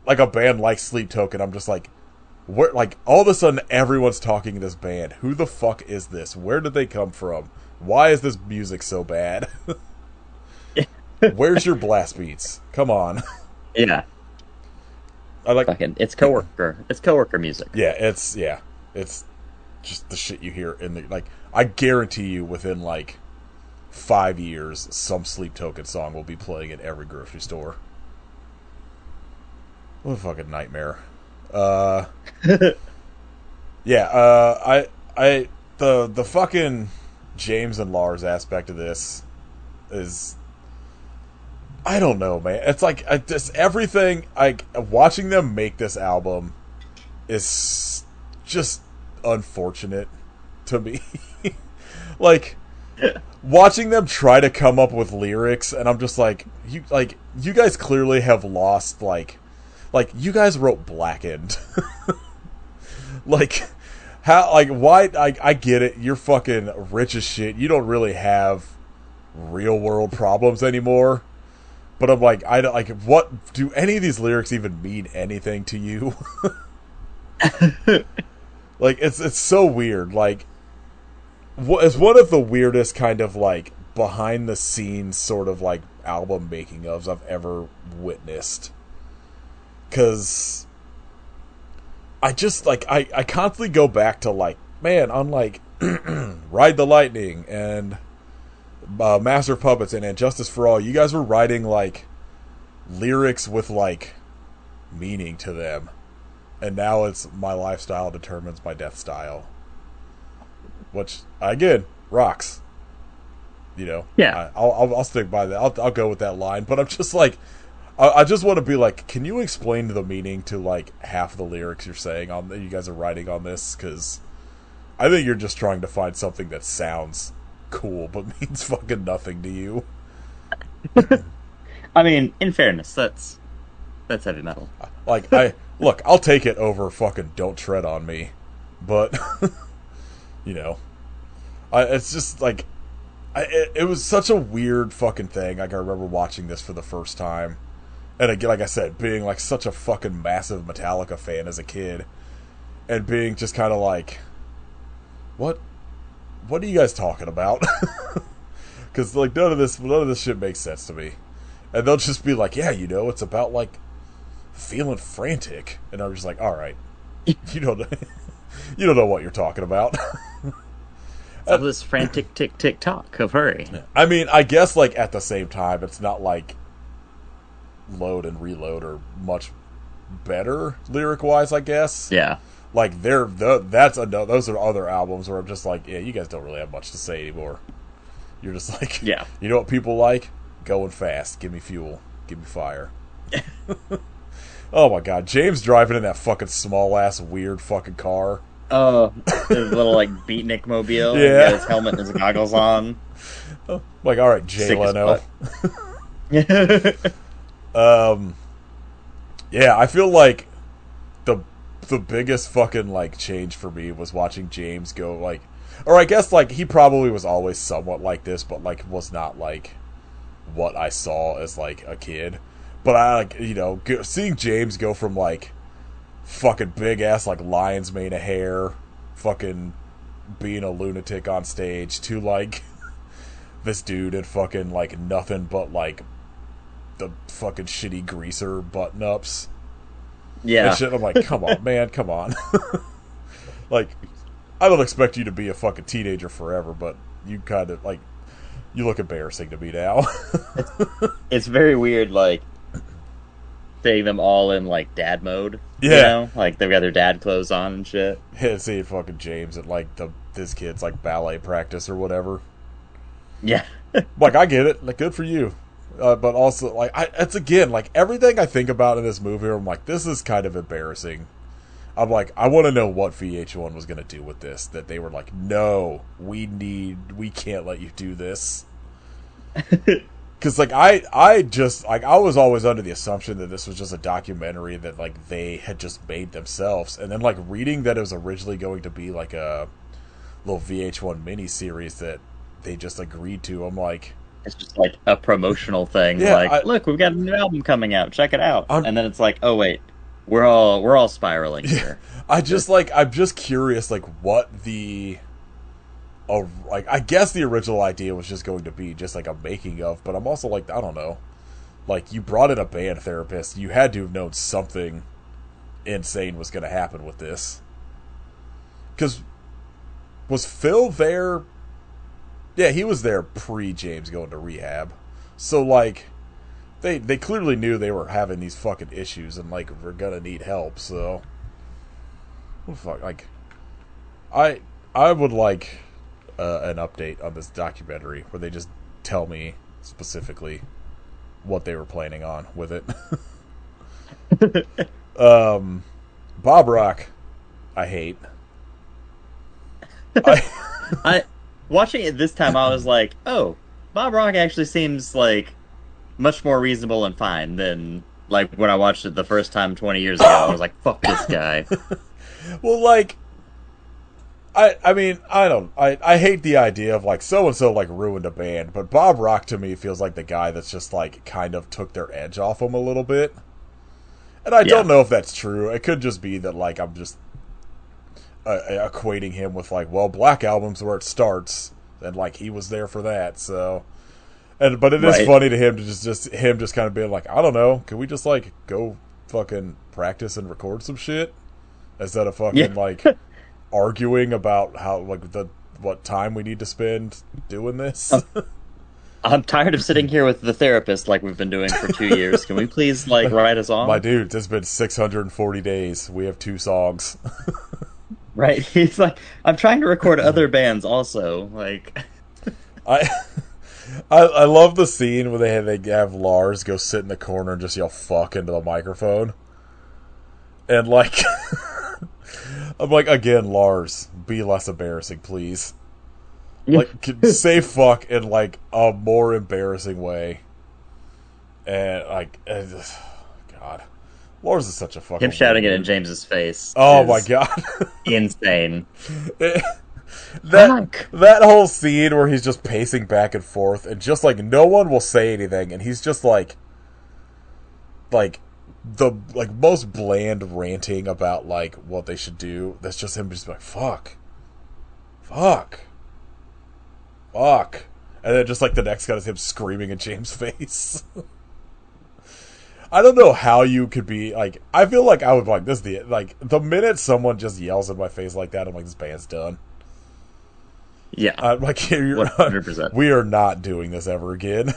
a band like Sleep Token, I'm just like, where? Like all of a sudden, everyone's talking this band. Who the fuck is this? Where did they come from? Why is this music so bad? Where's your blast beats? Come on. Yeah. I like fucking. It's coworker. It's coworker music. Yeah. It's just the shit you hear in the, like, I guarantee you within like 5 years some Sleep Token song will be playing in every grocery store. What a fucking nightmare. Yeah, the fucking James and Lars aspect of this is, I don't know, man. It's like just everything. Like watching them make this album is just unfortunate to me. Like watching them try to come up with lyrics, and I'm just like, you guys clearly have lost like you guys wrote Blackened. Like how, like, why? I get it. You're fucking rich as shit. You don't really have real world problems anymore. But I'm like, I don't, like, what do any of these lyrics even mean anything to you? Like, it's so weird. Like, it's one of the weirdest kind of like behind the scenes sort of like album making ofs I've ever witnessed. Cause I just like, I constantly go back to like, man, on like Ride the Lightning and Master of Puppets and Justice for All, you guys were writing like lyrics with like meaning to them, and now it's my lifestyle determines my death style, which again rocks. You know, yeah. I'll stick by that. I'll go with that line, but I'm just like, I just want to be like, can you explain the meaning to like half the lyrics you're saying on that you guys are writing on this? Because I think you're just trying to find something that sounds cool but means fucking nothing to you. I mean, in fairness, that's heavy metal. Like, I'll take it over fucking Don't Tread on Me, but you know, it's just like, it was such a weird fucking thing. Like, I remember watching this for the first time, and again, like I said, being like such a fucking massive Metallica fan as a kid, and being just kind of like, what are you guys talking about? Because like none of this shit makes sense to me. And they'll just be like, yeah, it's about like feeling frantic, and I'm just like, all right, you don't you don't know what you're talking about. All this frantic tick tick tock of hurry. I mean, I guess like at the same time, it's not like Load and Reload are much better lyric wise. I guess. Yeah. Like those are other albums where I'm just like, yeah, you guys don't really have much to say anymore. You're just like, yeah, you know what people like? Going fast. Give me fuel. Give me fire. Oh my god, James driving in that fucking small ass weird fucking car. Oh, his little like beatnik mobile. Yeah, he got his helmet and his goggles on. Like, all right, Jay Leno. Yeah, I feel like the biggest fucking like change for me was watching James go like, or I guess like he probably was always somewhat like this, but like was not like what I saw as like a kid. But I like seeing James go from like fucking big ass like lion's mane of hair, fucking being a lunatic on stage to like this dude and fucking like nothing but like the fucking shitty greaser button ups. Yeah. And shit. I'm like, come on, man, come on. Like, I don't expect you to be a fucking teenager forever, but you kind of like, you look embarrassing to me now. It's very weird, like seeing them all in like dad mode. Yeah, you know? Like they've got their dad clothes on and shit. Yeah, seeing fucking James at like this kid's like ballet practice or whatever. Yeah. Like, I get it, like, good for you. But also, like, it's again, like, everything I think about in this movie, I'm like, this is kind of embarrassing. I'm like, I want to know what VH1 was going to do with this. That they were like, no, we can't let you do this. Because, like, I was always under the assumption that this was just a documentary that, like, they had just made themselves. And then, like, reading that it was originally going to be, like, a little VH1 miniseries that they just agreed to, I'm like... It's just like a promotional thing. Yeah, like, look, we've got a new album coming out. Check it out. And then it's like, oh wait, we're all spiraling here. I'm just curious, like, what the, like, I guess the original idea was just going to be just like a making of, but I'm also like, I don't know, like, you brought in a band therapist, you had to have known something insane was going to happen with this. Because was Phil there? Yeah, he was there pre-James going to rehab. So, like, they clearly knew they were having these fucking issues and, like, we're gonna need help, so... What the fuck? Like, I would like an update on this documentary where they just tell me specifically what they were planning on with it. Bob Rock, I hate. I watching it this time, I was like, oh, Bob Rock actually seems like much more reasonable and fine than like when I watched it the first time 20 years ago. I was like, fuck this guy. Well, like, I mean, I hate the idea of like so and so like ruined a band, but Bob Rock to me feels like the guy that's just like kind of took their edge off them a little bit. And I don't know if that's true. It could just be that like I'm just equating him with like, well, Black Album's where it starts, and like he was there for that, so. But it is funny to him to just kind of being like, I don't know, can we just like go fucking practice and record some shit instead of fucking like arguing about how like what time we need to spend doing this. I'm tired of sitting here with the therapist like we've been doing for 2 years. Can we please like write a song? My dude, it's been 640 days. We have 2 songs. Right. He's like, I'm trying to record other bands also. Like, I love the scene where they have Lars go sit in the corner and just yell "fuck" into the microphone, and like, I'm like, again, Lars, be less embarrassing, please. Like, say "fuck" in like a more embarrassing way, and like, God. Lars is such a fucking... Him shouting it in James's face. Oh my god. Insane. That whole scene where he's just pacing back and forth and just like no one will say anything and he's just like the like most bland ranting about like what they should do. That's just him just like, fuck Fuck. Fuck. And then just like the next cut is him screaming in James' face. I don't know how you could be like. I feel like I would like this. The minute someone just yells in my face like that, I'm like, this band's done. Yeah, I'm like, 100%. We are not doing this ever again.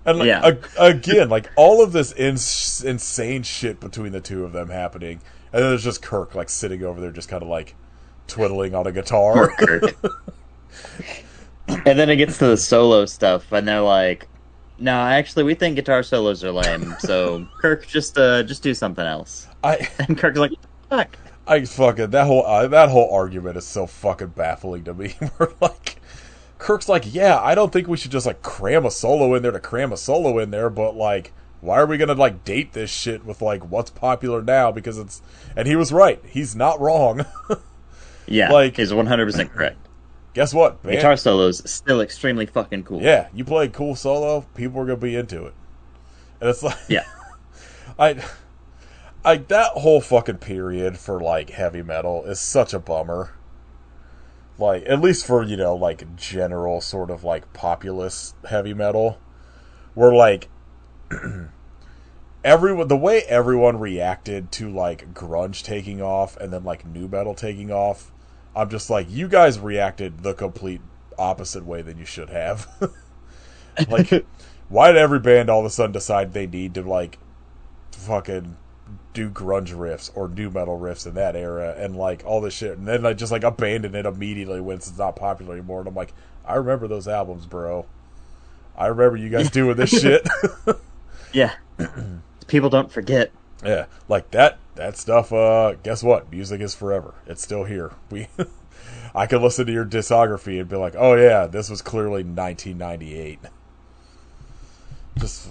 And like Yeah. again, like all of this insane shit between the two of them happening, and then there's just Kirk like sitting over there, just kind of like twiddling on a guitar. Poor Kirk. And then it gets to the solo stuff, and they're like, "No, actually, we think guitar solos are lame. So Kirk, just do something else." And Kirk's like, "Fuck." I fucking that whole argument is so fucking baffling to me. We're like, Kirk's like, yeah, I don't think we should just like cram a solo in there to cram a solo in there, but like, why are we gonna like date this shit with like what's popular now? Because it's, and he was right. He's not wrong. Yeah, like, he's 100% correct. Guess what? Guitar solos still extremely fucking cool. Yeah, you play a cool solo, people are gonna be into it, and it's like, yeah, I that whole fucking period for like heavy metal is such a bummer. Like, at least for, you know, like general sort of like populist heavy metal, where like the way everyone reacted to like grunge taking off and then like new metal taking off, I'm just like, you guys reacted the complete opposite way than you should have. Like, why did every band all of a sudden decide they need to like fucking do grunge riffs or new metal riffs in that era and like all this shit, and then I just like abandon it immediately when it's not popular anymore? And I'm like, I remember those albums, bro. I remember you guys doing this shit. yeah. People don't forget. Yeah, like that stuff. Guess what? Music is forever. It's still here. I could listen to your discography and be like, oh yeah, this was clearly 1998. Just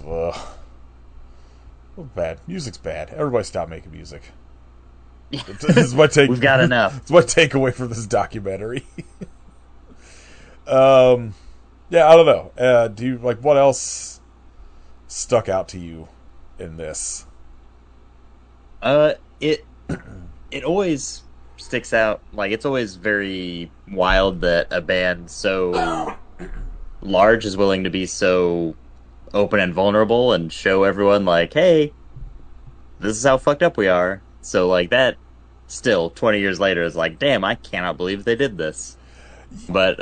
bad. Music's bad. Everybody stop making music. This is my take. We've got enough. It's my takeaway from this documentary. Yeah, I don't know. Do you like what else stuck out to you in this? It always sticks out. Like, it's always very wild that a band so large is willing to be so open and vulnerable and show everyone like, hey, this is how fucked up we are. So like that still 20 years later is like, damn, I cannot believe they did this. But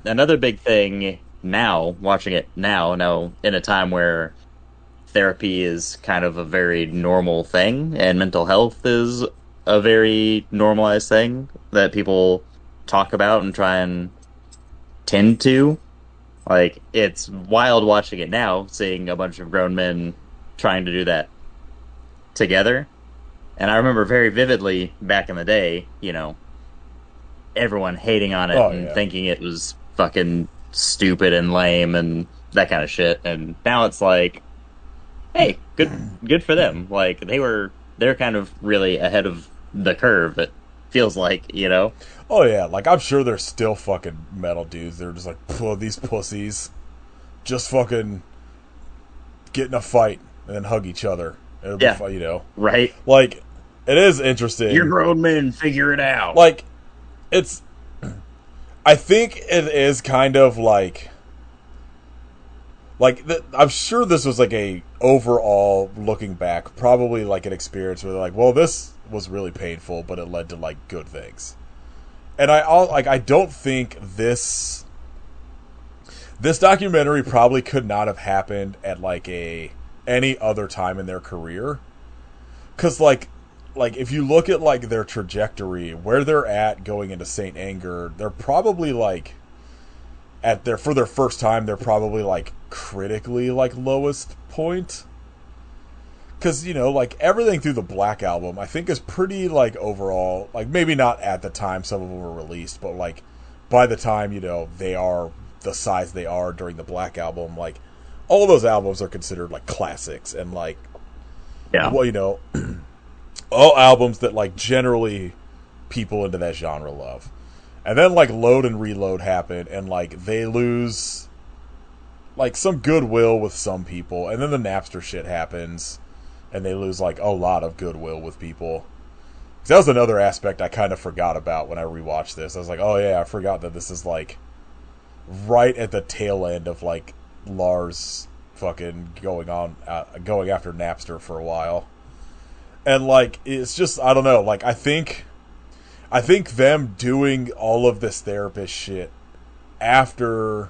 another big thing now, watching it now in a time where therapy is kind of a very normal thing and mental health is a very normalized thing that people talk about and try and tend to. Like, it's wild watching it now, seeing a bunch of grown men trying to do that together. And I remember very vividly back in the day, you know, everyone hating on it and thinking it was fucking stupid and lame and that kind of shit. And now it's like, hey, good for them. Like, they're kind of really ahead of the curve, it feels like, you know? Oh yeah, like I'm sure there's still fucking metal dudes. They're just like, these pussies just fucking get in a fight and then hug each other. It'll be fun, you know? Right? Like, it is interesting. You're grown men, figure it out. Like, it's... I think it is kind of like... I'm sure this was like a overall, looking back, probably like an experience where they're like, well, this was really painful, but it led to like good things. And I don't think this documentary probably could not have happened at like any other time in their career, because like if you look at like their trajectory, where they're at going into Saint Anger, they're probably like for their first time, they're probably like critically like lowest point. Because, you know, like, everything through the Black Album, I think, is pretty, like, overall, like, maybe not at the time some of them were released, but, like, by the time, you know, they are the size they are during the Black Album, like, all those albums are considered, like, classics, and, like, well, you know, all albums that, like, generally people into that genre love. And then, like, Load and Reload happen, and, like, they lose, like, some goodwill with some people, and then the Napster shit happens, and they lose, like, a lot of goodwill with people. that was another aspect I kind of forgot about when I rewatched this. I was like, oh yeah, I forgot that this is like right at the tail end of like Lars fucking going after Napster for a while. And like it's just, I don't know, like I think them doing all of this therapist shit after,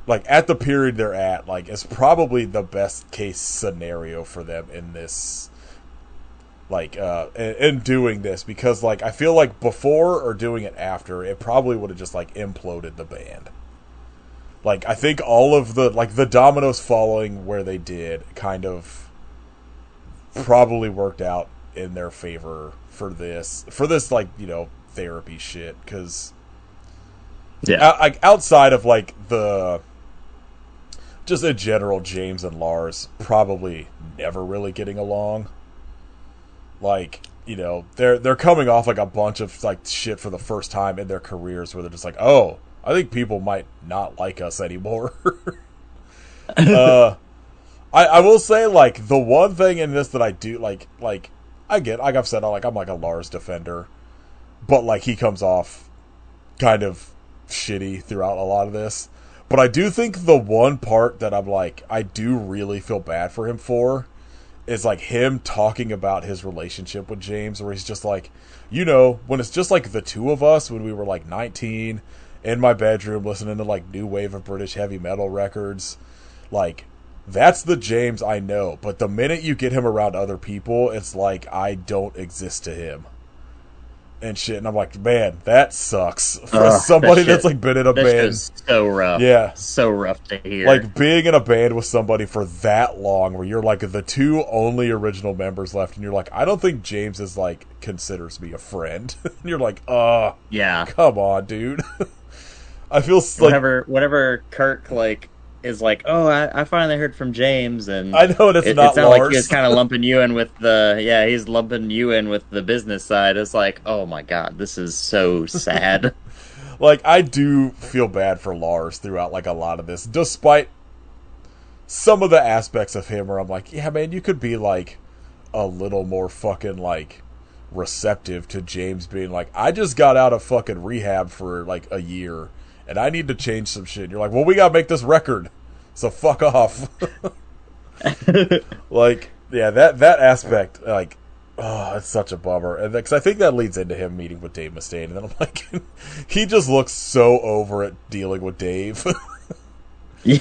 like at the period they're at, like is probably the best case scenario for them in this, like in doing this, because like I feel like before or doing it after, it probably would have just like imploded the band. Like I think all of the dominoes falling where they did kind of probably worked out in their favor for this like, you know, therapy shit, because like outside of like the just in general, James and Lars probably never really getting along. Like, you know, they're coming off like a bunch of like shit for the first time in their careers where they're just like, oh, I think people might not like us anymore. I will say, like, the one thing in this that I do like I get, like I've said, I'm like a Lars defender, but like he comes off kind of shitty throughout a lot of this. But I do think the one part that I'm like, I do really feel bad for him for is like him talking about his relationship with James, where he's just like, you know, when it's just like the two of us when we were like 19 in my bedroom listening to like new wave of British heavy metal records, like that's the James I know. But the minute you get him around other people, it's like I don't exist to him and shit. And I'm like, man, that sucks for somebody that's like been in a band. So rough. Yeah, so rough to hear. Like being in a band with somebody for that long, where you're like the two only original members left, and you're like, I don't think James is like considers me a friend. And you're like, yeah, come on, dude. I feel like whenever Kirk like is like, oh, I finally heard from James, and I know it's not sounded Lars. like he was kind of lumping you in with he's lumping you in with the business side. It's like, oh my god, this is so sad. Like I do feel bad for Lars throughout like a lot of this, despite some of the aspects of him where I'm like, yeah, man, you could be like a little more fucking like receptive to James being like, I just got out of fucking rehab for like a year and I need to change some shit. And you're like, well, we gotta make this record, so fuck off. Like, yeah, that aspect, like, oh, it's such a bummer. And because I think that leads into him meeting with Dave Mustaine, and then I'm like, he just looks so over it dealing with Dave. Yeah.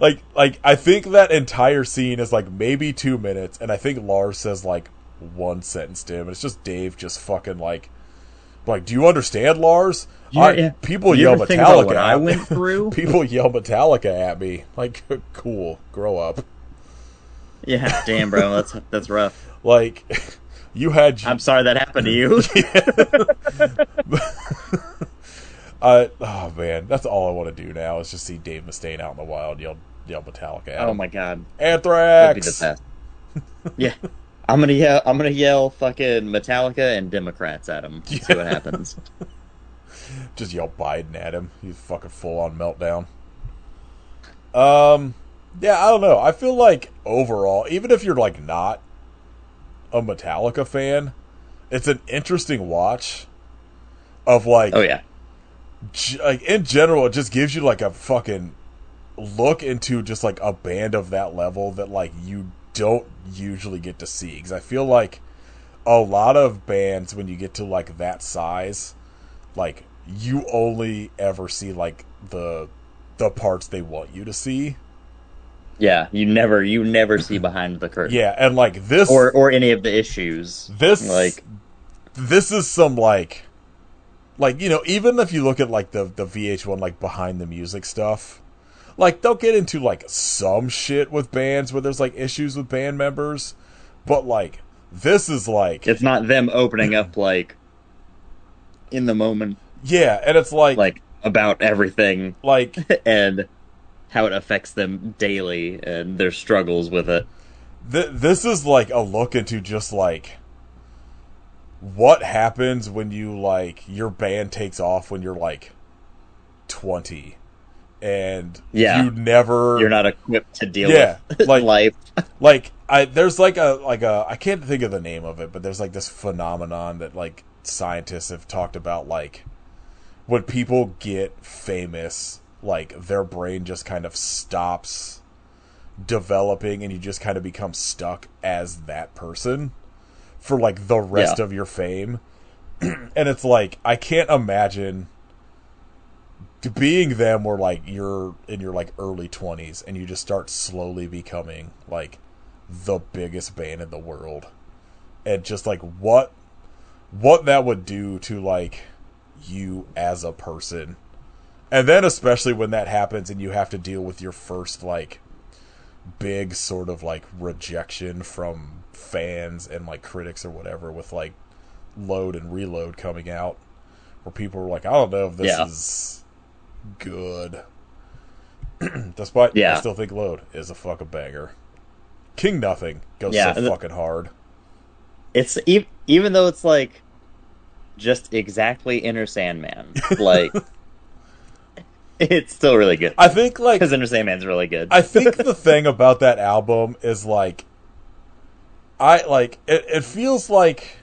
like I think that entire scene is like maybe 2 minutes, and I think Lars says like one sentence to him, and it's just Dave just fucking like, do you understand, Lars? People yell Metallica. What I went through. People yell Metallica at me. Like, cool, grow up. Yeah, damn, bro, that's rough. Like, you had. I'm sorry that happened to you. Oh man, that's all I want to do now is just see Dave Mustaine out in the wild yell Metallica at him. Oh my god, Anthrax. That'd be the best. Yeah. I'm gonna yell fucking Metallica and Democrats at him. See what happens. Just yell Biden at him. He's fucking full on meltdown. Yeah, I don't know. I feel like overall, even if you're like not a Metallica fan, it's an interesting watch. Of like, oh yeah, like in general, it just gives you like a fucking look into just like a band of that level that like you don't usually get to see, because I feel like a lot of bands when you get to like that size, like you only ever see like the parts they want you to see. Yeah, you never see behind the curtain. Yeah, and like this or any of the issues. This is some like you know, even if you look at like the VH1 like behind the music stuff, like, they'll get into, like, some shit with bands where there's, like, issues with band members. But, like, this is, like... It's not them opening up, like, in the moment. Yeah, and it's, like... Like, about everything. Like... and how it affects them daily and their struggles with it. This is, like, a look into just, like... what happens when you, like... your band takes off when you're, like, 20... and Yeah. you never You're not equipped to deal with like life. like there's like a I can't think of the name of it, but there's like this phenomenon that like scientists have talked about, like when people get famous, like their brain just kind of stops developing and you just kind of become stuck as that person for like the rest of your fame. And it's like, I can't imagine being them where like you're in your like early 20s and you just start slowly becoming like the biggest band in the world, and just like what that would do to like you as a person. And then especially when that happens and you have to deal with your first like big sort of like rejection from fans and like critics or whatever, with like Load and Reload coming out, where people were like, I don't know if this is good. Despite I still think Load is a fucking banger. King Nothing goes so fucking hard. It's even though it's like just exactly Inner Sandman, like it's still really good. I think like because Inner Sandman's really good. I think the thing about that album is like, it feels like,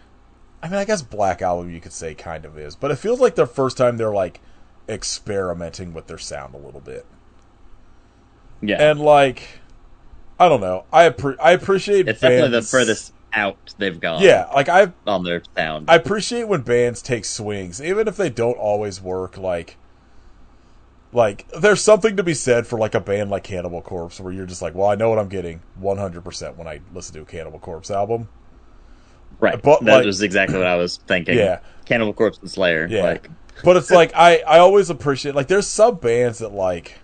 I mean, I guess Black Album you could say kind of is, but it feels like the first time they're like experimenting with their sound a little bit. Yeah, and like, I don't know. I appreciate it's bands, definitely the furthest out they've gone. Yeah, like on their sound. I appreciate when bands take swings, even if they don't always work. Like there's something to be said for like a band like Cannibal Corpse, where you're just like, well, I know what I'm getting 100% when I listen to a Cannibal Corpse album. Right, but that like, was exactly what I was thinking. Yeah, Cannibal Corpse and Slayer. Yeah, like, but it's like I always appreciate, like, there's some bands that like.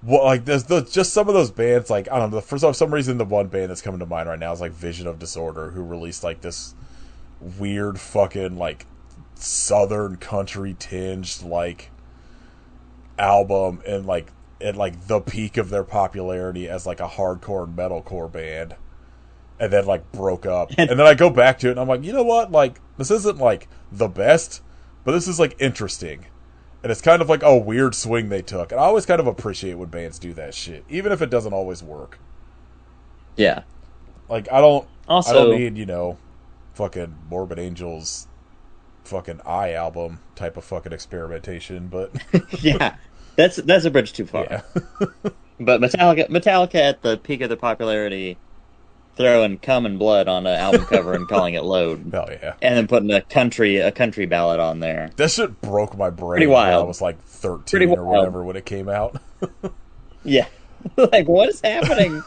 Well, like there's just some of those bands, like, I don't know, for some reason the one band that's coming to mind right now is like Vision of Disorder, who released like this weird fucking like southern country tinged like album, and like at like the peak of their popularity as like a hardcore metalcore band, and then like broke up. And then I go back to it and I'm like, you know what, like, this isn't like the best, but this is like interesting. And it's kind of like a weird swing they took. And I always kind of appreciate when bands do that shit, even if it doesn't always work. Yeah. Like, I don't need, fucking Morbid Angel's fucking Eye album type of fucking experimentation, but... Yeah. That's a bridge too far. Yeah. But Metallica at the peak of their popularity, throwing Cum and Blood on an album cover and calling it Load. Hell yeah. And then putting a country ballad on there. That shit broke my brain. Pretty wild. When I was like 13 or whatever when it came out. Yeah. Like, what is happening?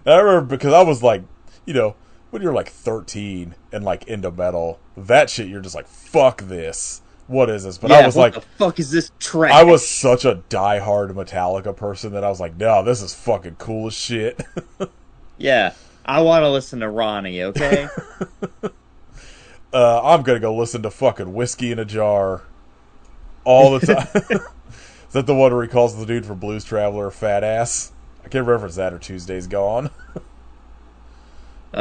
I remember because I was like, when you're like 13 and like into metal, that shit, you're just like, fuck this. What is this? But I was like, what the fuck is this trash? I was such a diehard Metallica person that I was like, no, this is fucking cool as shit. Yeah. I want to listen to Ronnie, okay? I'm going to go listen to fucking Whiskey in a Jar all the time. Is that the one where he calls the dude from Blues Traveler a fat ass? I can't remember if it's that or Tuesday's Gone.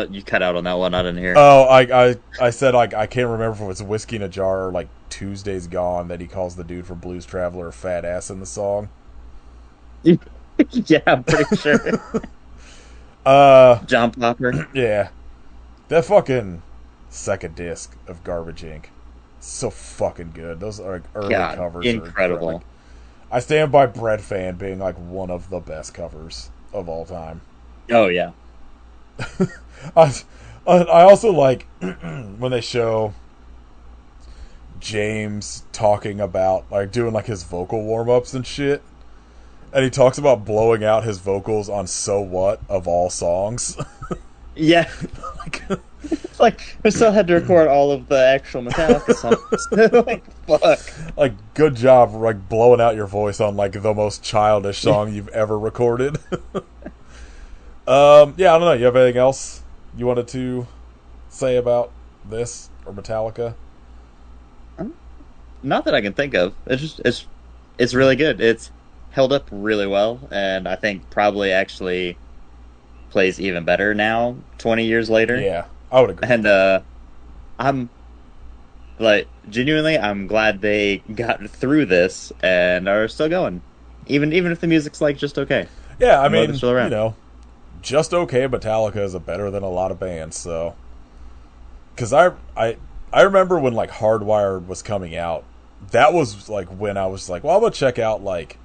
You cut out on that one. I didn't hear. Oh, I said I can't remember if it was Whiskey in a Jar or like Tuesday's Gone that he calls the dude from Blues Traveler a fat ass in the song. Yeah, I'm pretty sure. John Popper. Yeah. That fucking second disc of Garbage Inc. So fucking good. Those are like early covers. Incredible. Like, I stand by Bread Fan being like one of the best covers of all time. Oh yeah. I also like when they show James talking about like doing like his vocal warm-ups and shit. And he talks about blowing out his vocals on So What of all songs. Yeah. Like, I still had to record all of the actual Metallica songs. Like, fuck. Like, good job, like, blowing out your voice on, like, the most childish song you've ever recorded. Yeah, I don't know. You have anything else you wanted to say about this or Metallica? Not that I can think of. It's really good. It's held up really well, and I think probably actually plays even better now, 20 years later. Yeah, I would agree. And I'm like, genuinely, I'm glad they got through this and are still going. Even if the music's like just okay. Yeah, I I'm willing to mean, chill around. just okay. Metallica is better than a lot of bands, so because I remember when like Hardwired was coming out, that was like when I was like, well, I'm gonna check out like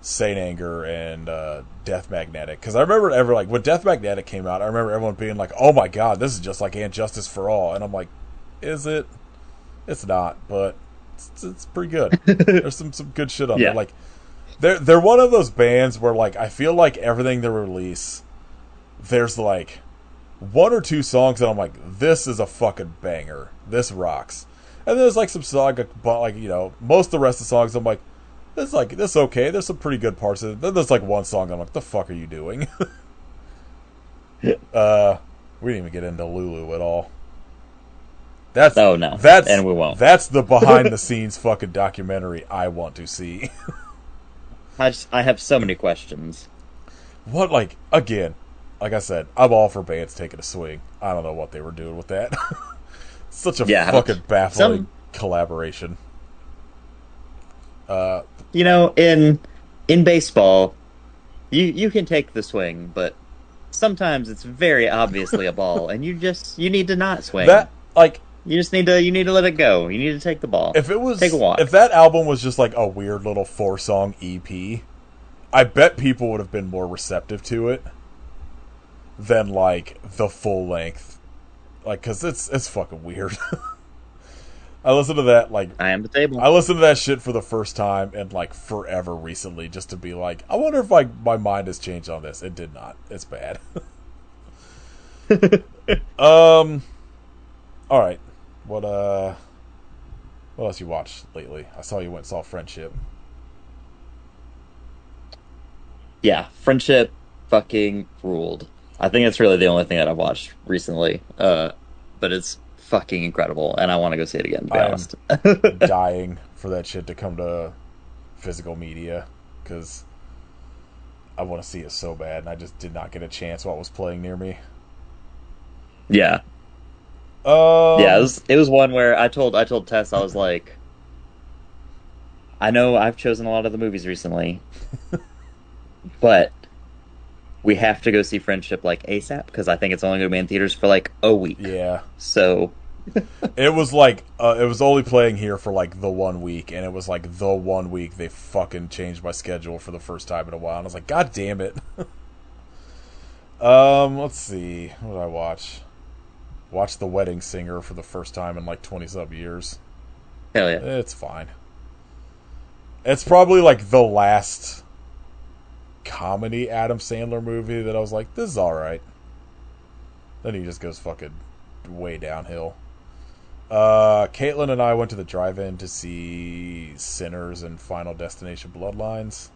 Saint Anger and Death Magnetic, because I remember like when Death Magnetic came out, I remember everyone being like, oh my god, this is just like And Justice for All, and I'm like, is it? It's not, but it's pretty good. There's some good shit on there. Yeah. Like they're one of those bands where like I feel like everything they release, there's like one or two songs that I'm like, this is a fucking banger. This rocks. And there's like some song, like most of the rest of the songs I'm like, this okay. There's some pretty good parts of it. Then there's like one song I'm like, the fuck are you doing? We didn't even get into Lulu at all. Oh no, and we won't. That's the behind the scenes fucking documentary I want to see. I have so many questions. What, like, again, like I said, I'm all for bands taking a swing. I don't know what they were doing with that. Such a fucking baffling collaboration. In baseball, you can take the swing, but sometimes it's very obviously a ball, and you need to not swing. That, like, you need to let it go. You need to take the ball. If it was, take a walk. If that album was just like a weird little 4-song EP, I bet people would have been more receptive to it than like the full length, like, because it's fucking weird. I listened to that like I am the table. I listened to that shit for the first time in like forever recently, just to be like, I wonder if like my mind has changed on this. It did not. It's bad. All right. What else you watched lately? I saw you went and saw Friendship. Yeah, Friendship fucking ruled. I think it's really the only thing that I've watched recently. But it's fucking incredible, and I want to go see it again, to be honest. Dying for that shit to come to physical media, because I want to see it so bad, and I just did not get a chance while it was playing near me. Yeah. Yeah, it was one where I told Tess, I was like, I know I've chosen a lot of the movies recently, but we have to go see Friendship like ASAP, because I think it's only going to be in theaters for like a week. Yeah. So it was like it was only playing here for like the 1 week, and it was like the 1 week they fucking changed my schedule for the first time in a while, and I was like, god damn it. Let's see, what did I watch? Watched The Wedding Singer for the first time in like 20-some years. Hell yeah. It's fine. It's probably like the last comedy Adam Sandler movie that I was like, this is alright. Then he just goes fucking way downhill. Caitlin and I went to the drive-in to see Sinners and Final Destination Bloodlines.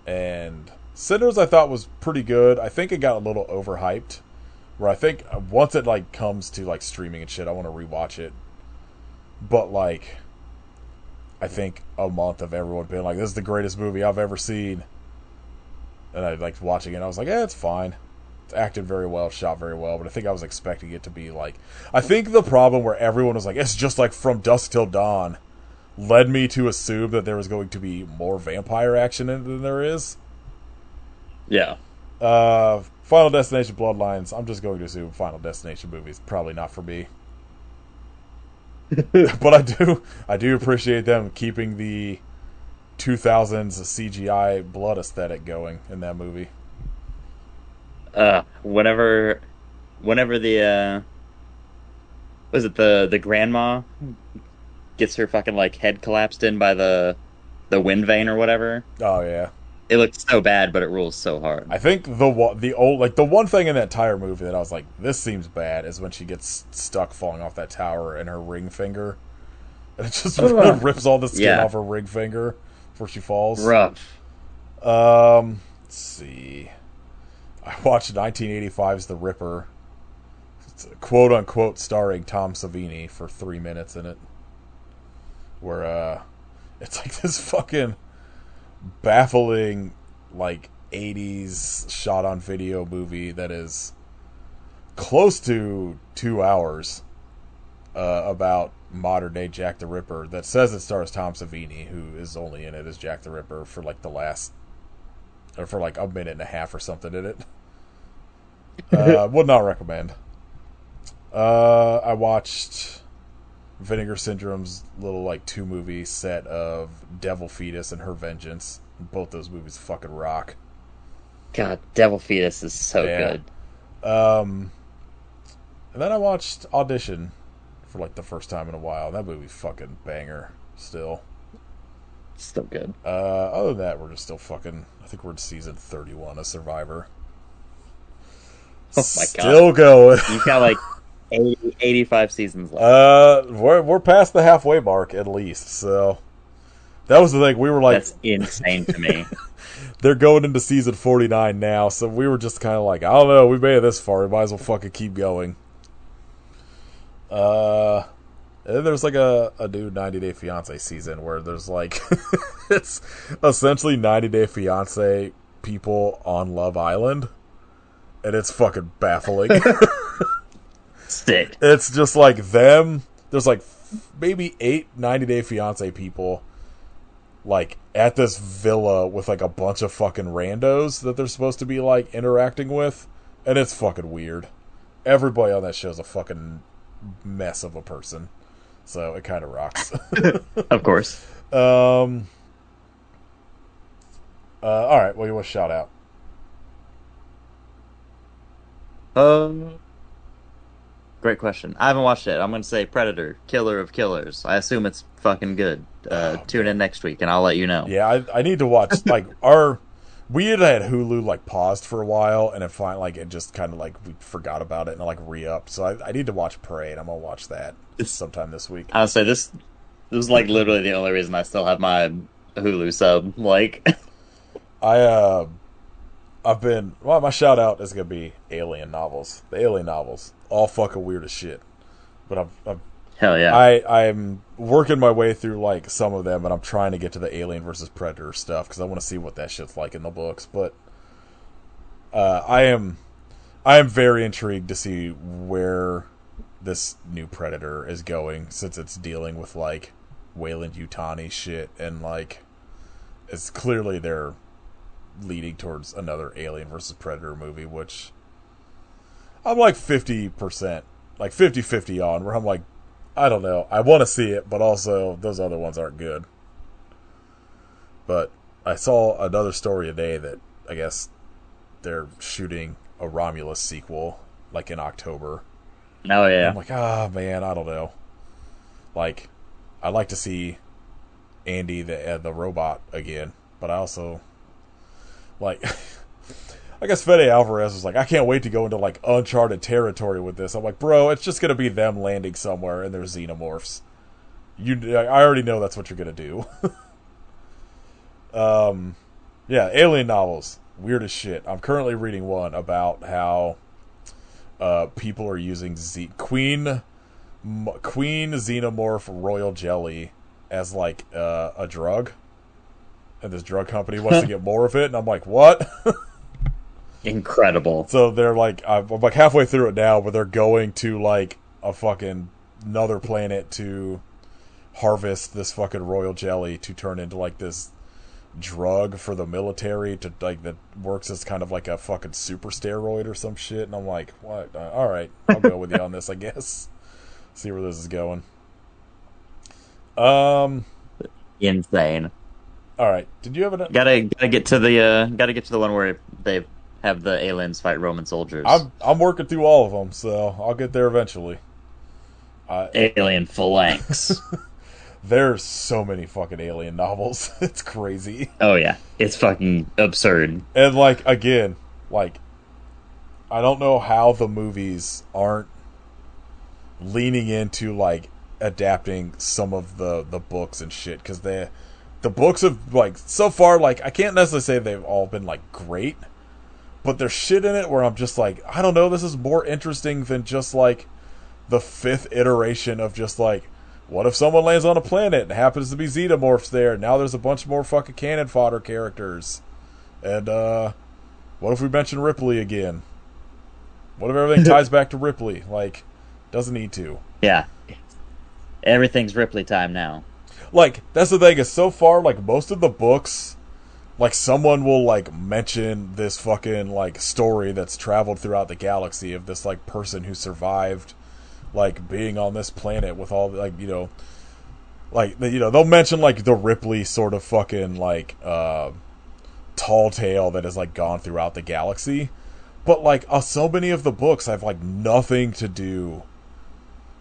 And Sinners I thought was pretty good. I think it got a little overhyped. Where I think once it like comes to like streaming and shit, I want to rewatch it. But like, I think a month of everyone being like, "This is the greatest movie I've ever seen," and I like watching it. And I was like, "Yeah, it's fine. It's acted very well, shot very well." But I think I was expecting it to be like, I think the problem where everyone was like, "It's just like From Dusk Till Dawn," led me to assume that there was going to be more vampire action in it than there is. Yeah. Final Destination Bloodlines, I'm just going to assume Final Destination movies. Probably not for me. But I do appreciate them keeping the 2000s CGI blood aesthetic going in that movie. Whenever the was it the grandma gets her fucking like head collapsed in by the wind vane or whatever. Oh yeah. It looks so bad, but it rules so hard. I think the one thing in that entire movie that I was like, this seems bad, is when she gets stuck falling off that tower and her ring finger, and it just rips all the skin off her ring finger before she falls. Rough. Let's see. I watched 1985's The Ripper, quote unquote, starring Tom Savini for 3 minutes in it, where it's like this fucking baffling like 80s shot on video movie that is close to 2 hours, about modern day Jack the Ripper that says it stars Tom Savini, who is only in it as Jack the Ripper for like the last, or for like a minute and a half or something in it. Would not recommend. I watched Vinegar Syndrome's little like 2-movie set of Devil Fetus and Her Vengeance. Both those movies fucking rock. God, Devil Fetus is so good. And then I watched Audition for like the first time in a while. That movie's fucking banger still. Still good. Other than that, we're just still fucking, I think we're in season 31 of Survivor. Oh my god. Still going. You've got like 85 seasons left. We're past the halfway mark at least, so that was the thing. We were like, that's insane to me. They're going into season 49 now, so we were just kind of like, I don't know, we made it this far, we might as well fucking keep going. And then there's like a new 90 Day Fiancé season where there's like, it's essentially 90 Day Fiancé people on Love Island, and it's fucking baffling. Sick. It's just like them, there's like maybe 8 90 Day Fiancé people like at this villa with like a bunch of fucking randos that they're supposed to be like interacting with, and it's fucking weird. Everybody on that show is a fucking mess of a person, so it kind of rocks. Of course. All right, what do you want to shout out? Great question. I haven't watched it. I'm going to say Predator, Killer of Killers. I assume it's fucking good. Tune in next week, and I'll let you know. Yeah, I need to watch. Like we had Hulu like paused for a while, and it finally like it just kind of like we forgot about it and like re-upped. So I need to watch Prey, and I'm gonna watch that sometime this week. I'll say this was like literally the only reason I still have my Hulu sub. Like, I've been my shout out is gonna be Alien novels. The Alien novels, all fucking weird as shit. But I'm hell yeah. I'm working my way through like some of them, and I'm trying to get to the Alien versus Predator stuff because I want to see what that shit's like in the books. But I am very intrigued to see where this new Predator is going, since it's dealing with like Weyland-Yutani shit, and like it's clearly they're leading towards another Alien versus Predator movie, which I'm like 50%, like 50-50 on, where I'm like, I don't know, I want to see it, but also those other ones aren't good. But I saw another story today that I guess they're shooting a Romulus sequel like in October. Oh yeah. And I'm like, man, I don't know. Like, I'd like to see Andy the robot again, but I also like I guess Fede Alvarez was like, I can't wait to go into like uncharted territory with this. I'm like, bro, it's just gonna be them landing somewhere and they're xenomorphs. I already know that's what you're gonna do. Yeah, Alien novels, weird as shit. I'm currently reading one about how people are using Queen Xenomorph Royal Jelly as like a drug, and this drug company wants to get more of it, and I'm like, what? Incredible. So they're like, I'm like halfway through it now, where they're going to like a fucking another planet to harvest this fucking royal jelly to turn into like this drug for the military to like that works as kind of like a fucking super steroid or some shit. And I'm like, what? All right, I'll go with you on this, I guess. See where this is going. Insane. All right. Did you have an? Gotta get to the one where they have the aliens fight Roman soldiers. I'm working through all of them, so I'll get there eventually. Alien phalanx. There's so many fucking Alien novels. It's crazy. Oh yeah, it's fucking absurd. And like again, like I don't know how the movies aren't leaning into like adapting some of the books and shit, because the books have like so far, like I can't necessarily say they've all been like great, but there's shit in it where I'm just like, I don't know, this is more interesting than just like the 5th iteration of just like, what if someone lands on a planet and happens to be xenomorphs there? Now there's a bunch more fucking cannon fodder characters. And what if we mention Ripley again? What if everything ties back to Ripley? Like, doesn't need to. Yeah. Everything's Ripley time now. Like, that's the thing, is so far, like, most of the books, like, someone will, like, mention this fucking, like, story that's traveled throughout the galaxy of this, like, person who survived, like, being on this planet with all, like, they'll mention, like, the Ripley sort of fucking, like, tall tale that has, like, gone throughout the galaxy. But, like, so many of the books have, like, nothing to do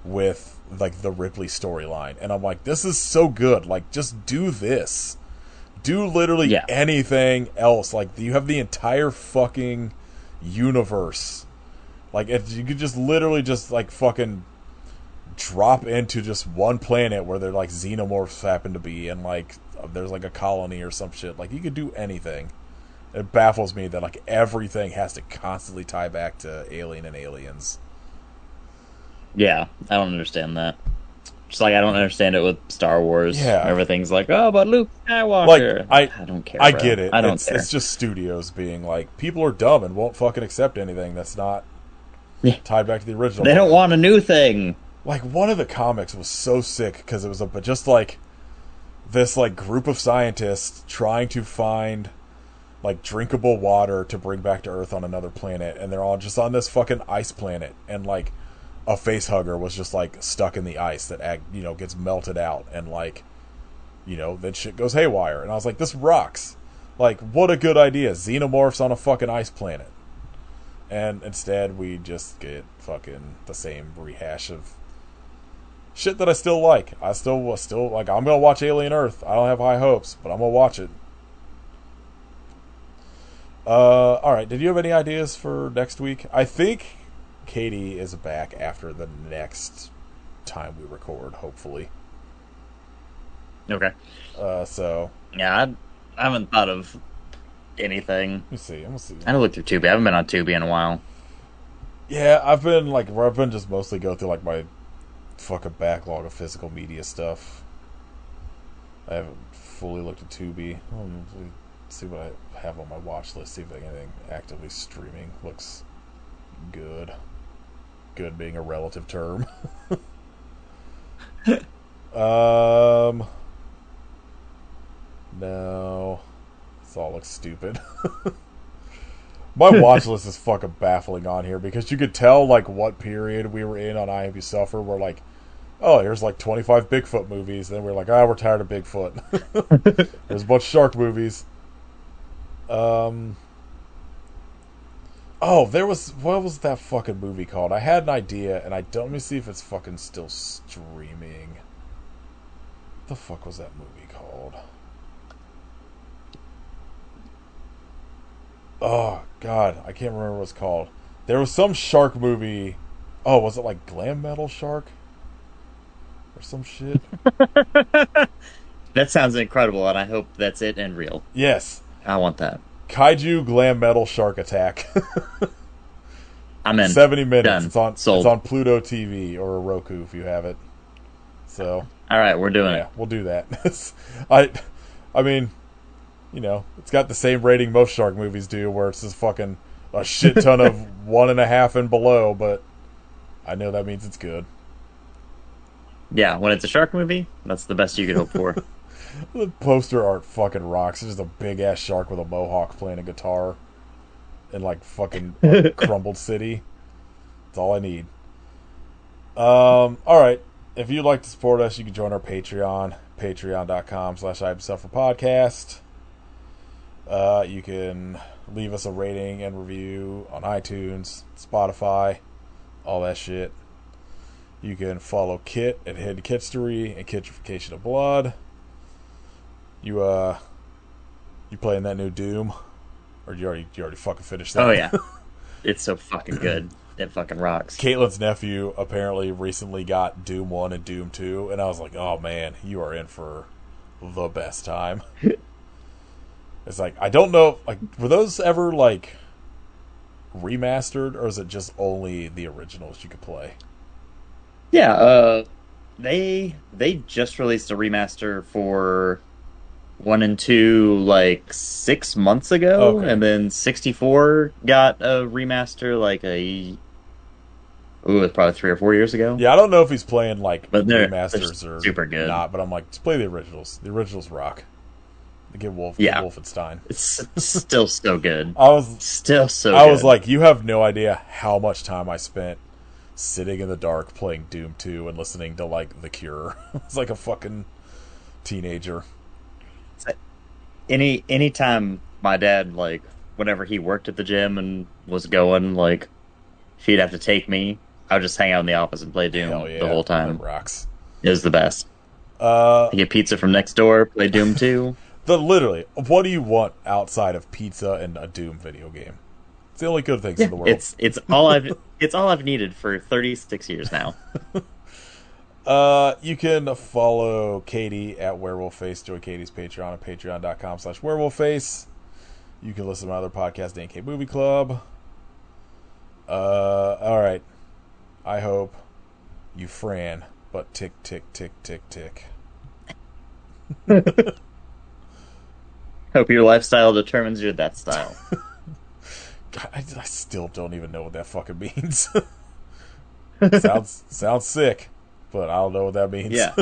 with, like, the Ripley storyline. And I'm like, this is so good. Like, just do this. Do literally Yeah. anything else. Like, you have the entire fucking universe. Like, if you could just literally just, like, fucking drop into just one planet where they're, like, xenomorphs happen to be, and, like, there's, like, a colony or some shit. Like, you could do anything. It baffles me that, like, everything has to constantly tie back to Alien and Aliens. Yeah, I don't understand that. Just like I don't understand it with Star Wars. Yeah. Everything's like, oh, but Luke Like, Skywalker. I don't care. I Bro. get it. I don't care. It's just studios being like, people are dumb and won't fucking accept anything that's not Yeah. tied back to the original. They don't want a new thing. Like, one of the comics was so sick because it was just like this, like, group of scientists trying to find, like, drinkable water to bring back to Earth on another planet, and they're all just on this fucking ice planet, and, like, a face hugger was just, like, stuck in the ice that, gets melted out, and, like, then shit goes haywire. And I was like, this rocks. Like, what a good idea. Xenomorphs on a fucking ice planet. And instead, we just get fucking the same rehash of shit that I still like. I still like, I'm gonna watch Alien Earth. I don't have high hopes, but I'm gonna watch it. Alright, did you have any ideas for next week? I think Katie is back after the next time we record, hopefully. Okay. So Yeah, I haven't thought of anything. let me see. I'm gonna see. I haven't looked through Tubi. I haven't been on Tubi in a while. Yeah, I've been just mostly go through, like, my fucking backlog of physical media stuff. I haven't fully looked at Tubi. See what I have on my watch list. See if anything actively streaming looks good. Good being a relative term. No. This all looks stupid. My watch list is fucking baffling on here because you could tell, like, what period we were in on IMDb Suffer. We're like, oh, here's like 25 Bigfoot movies. Then we're like, we're tired of Bigfoot. There's a bunch of shark movies. Oh, what was that fucking movie called? I had an idea, and let me see if it's fucking still streaming. What the fuck was that movie called? Oh, God, I can't remember what it's called. There was some shark movie. Oh, was it like Glam Metal Shark? Or some shit? That sounds incredible, and I hope that's it and real. Yes. I want that. Kaiju Glam Metal Shark Attack. I'm in. 70 minutes. Done. It's Sold. on Pluto TV or Roku if you have it. So, all right, we're doing yeah, it. we'll do that. I mean, it's got the same rating most shark movies do, where it's just fucking a shit ton of 1.5 and below, but I know that means it's good. Yeah, when it's a shark movie, that's the best you could hope for. The poster art fucking rocks. It's just a big ass shark with a mohawk playing a guitar in, like, fucking crumbled city. That's all I need. Alright. If you'd like to support us, you can join our Patreon. Patreon.com/IBSufferPodcast. You can leave us a rating and review on iTunes, Spotify, all that shit. You can follow Kit at Hidden Kitstery and Kitrification of Blood. You playing that new Doom? Or you already fucking finished that? Oh, yeah. It's so fucking good. It fucking rocks. Caitlin's nephew apparently recently got Doom 1 and Doom 2, and I was like, oh man, you are in for the best time. It's like, I don't know, like, were those ever, like, remastered, or is it just only the originals you could play? Yeah, they just released a remaster for 1 and 2 like 6 months ago, Okay. and then 64 got a remaster like Ooh, it's probably 3 or 4 years ago. Yeah, I don't know if he's playing like But they're remasters or super good. not, but I'm like, just play the originals. The originals rock. Get Yeah, Wolfenstein. it's still so good. I was Still so I good. was like, you have no idea how much time I spent sitting in the dark playing Doom 2 and listening to like The Cure. It's like a fucking teenager. Anytime my dad, like, whenever he worked at the gym and was going, like, if he'd have to take me, I would just hang out in the office and play Hell Doom yeah, the whole that time. rocks. It was the best. Uh, I get pizza from next door, play Doom 2. literally, what do you want outside of pizza and a Doom video game? It's the only good things in Yeah, the world. it's all I've needed for 36 years now. You can follow Katie at WerewolfFace. Join Katie's Patreon at patreon.com/werewolfface. You can listen to my other podcast, DNK Movie Club. Alright. I hope you Fran, but tick, tick, tick, tick, tick. Hope your lifestyle determines your death style. God, I still don't even know what that fucking means. Sounds sick, but I don't know what that means. Yeah.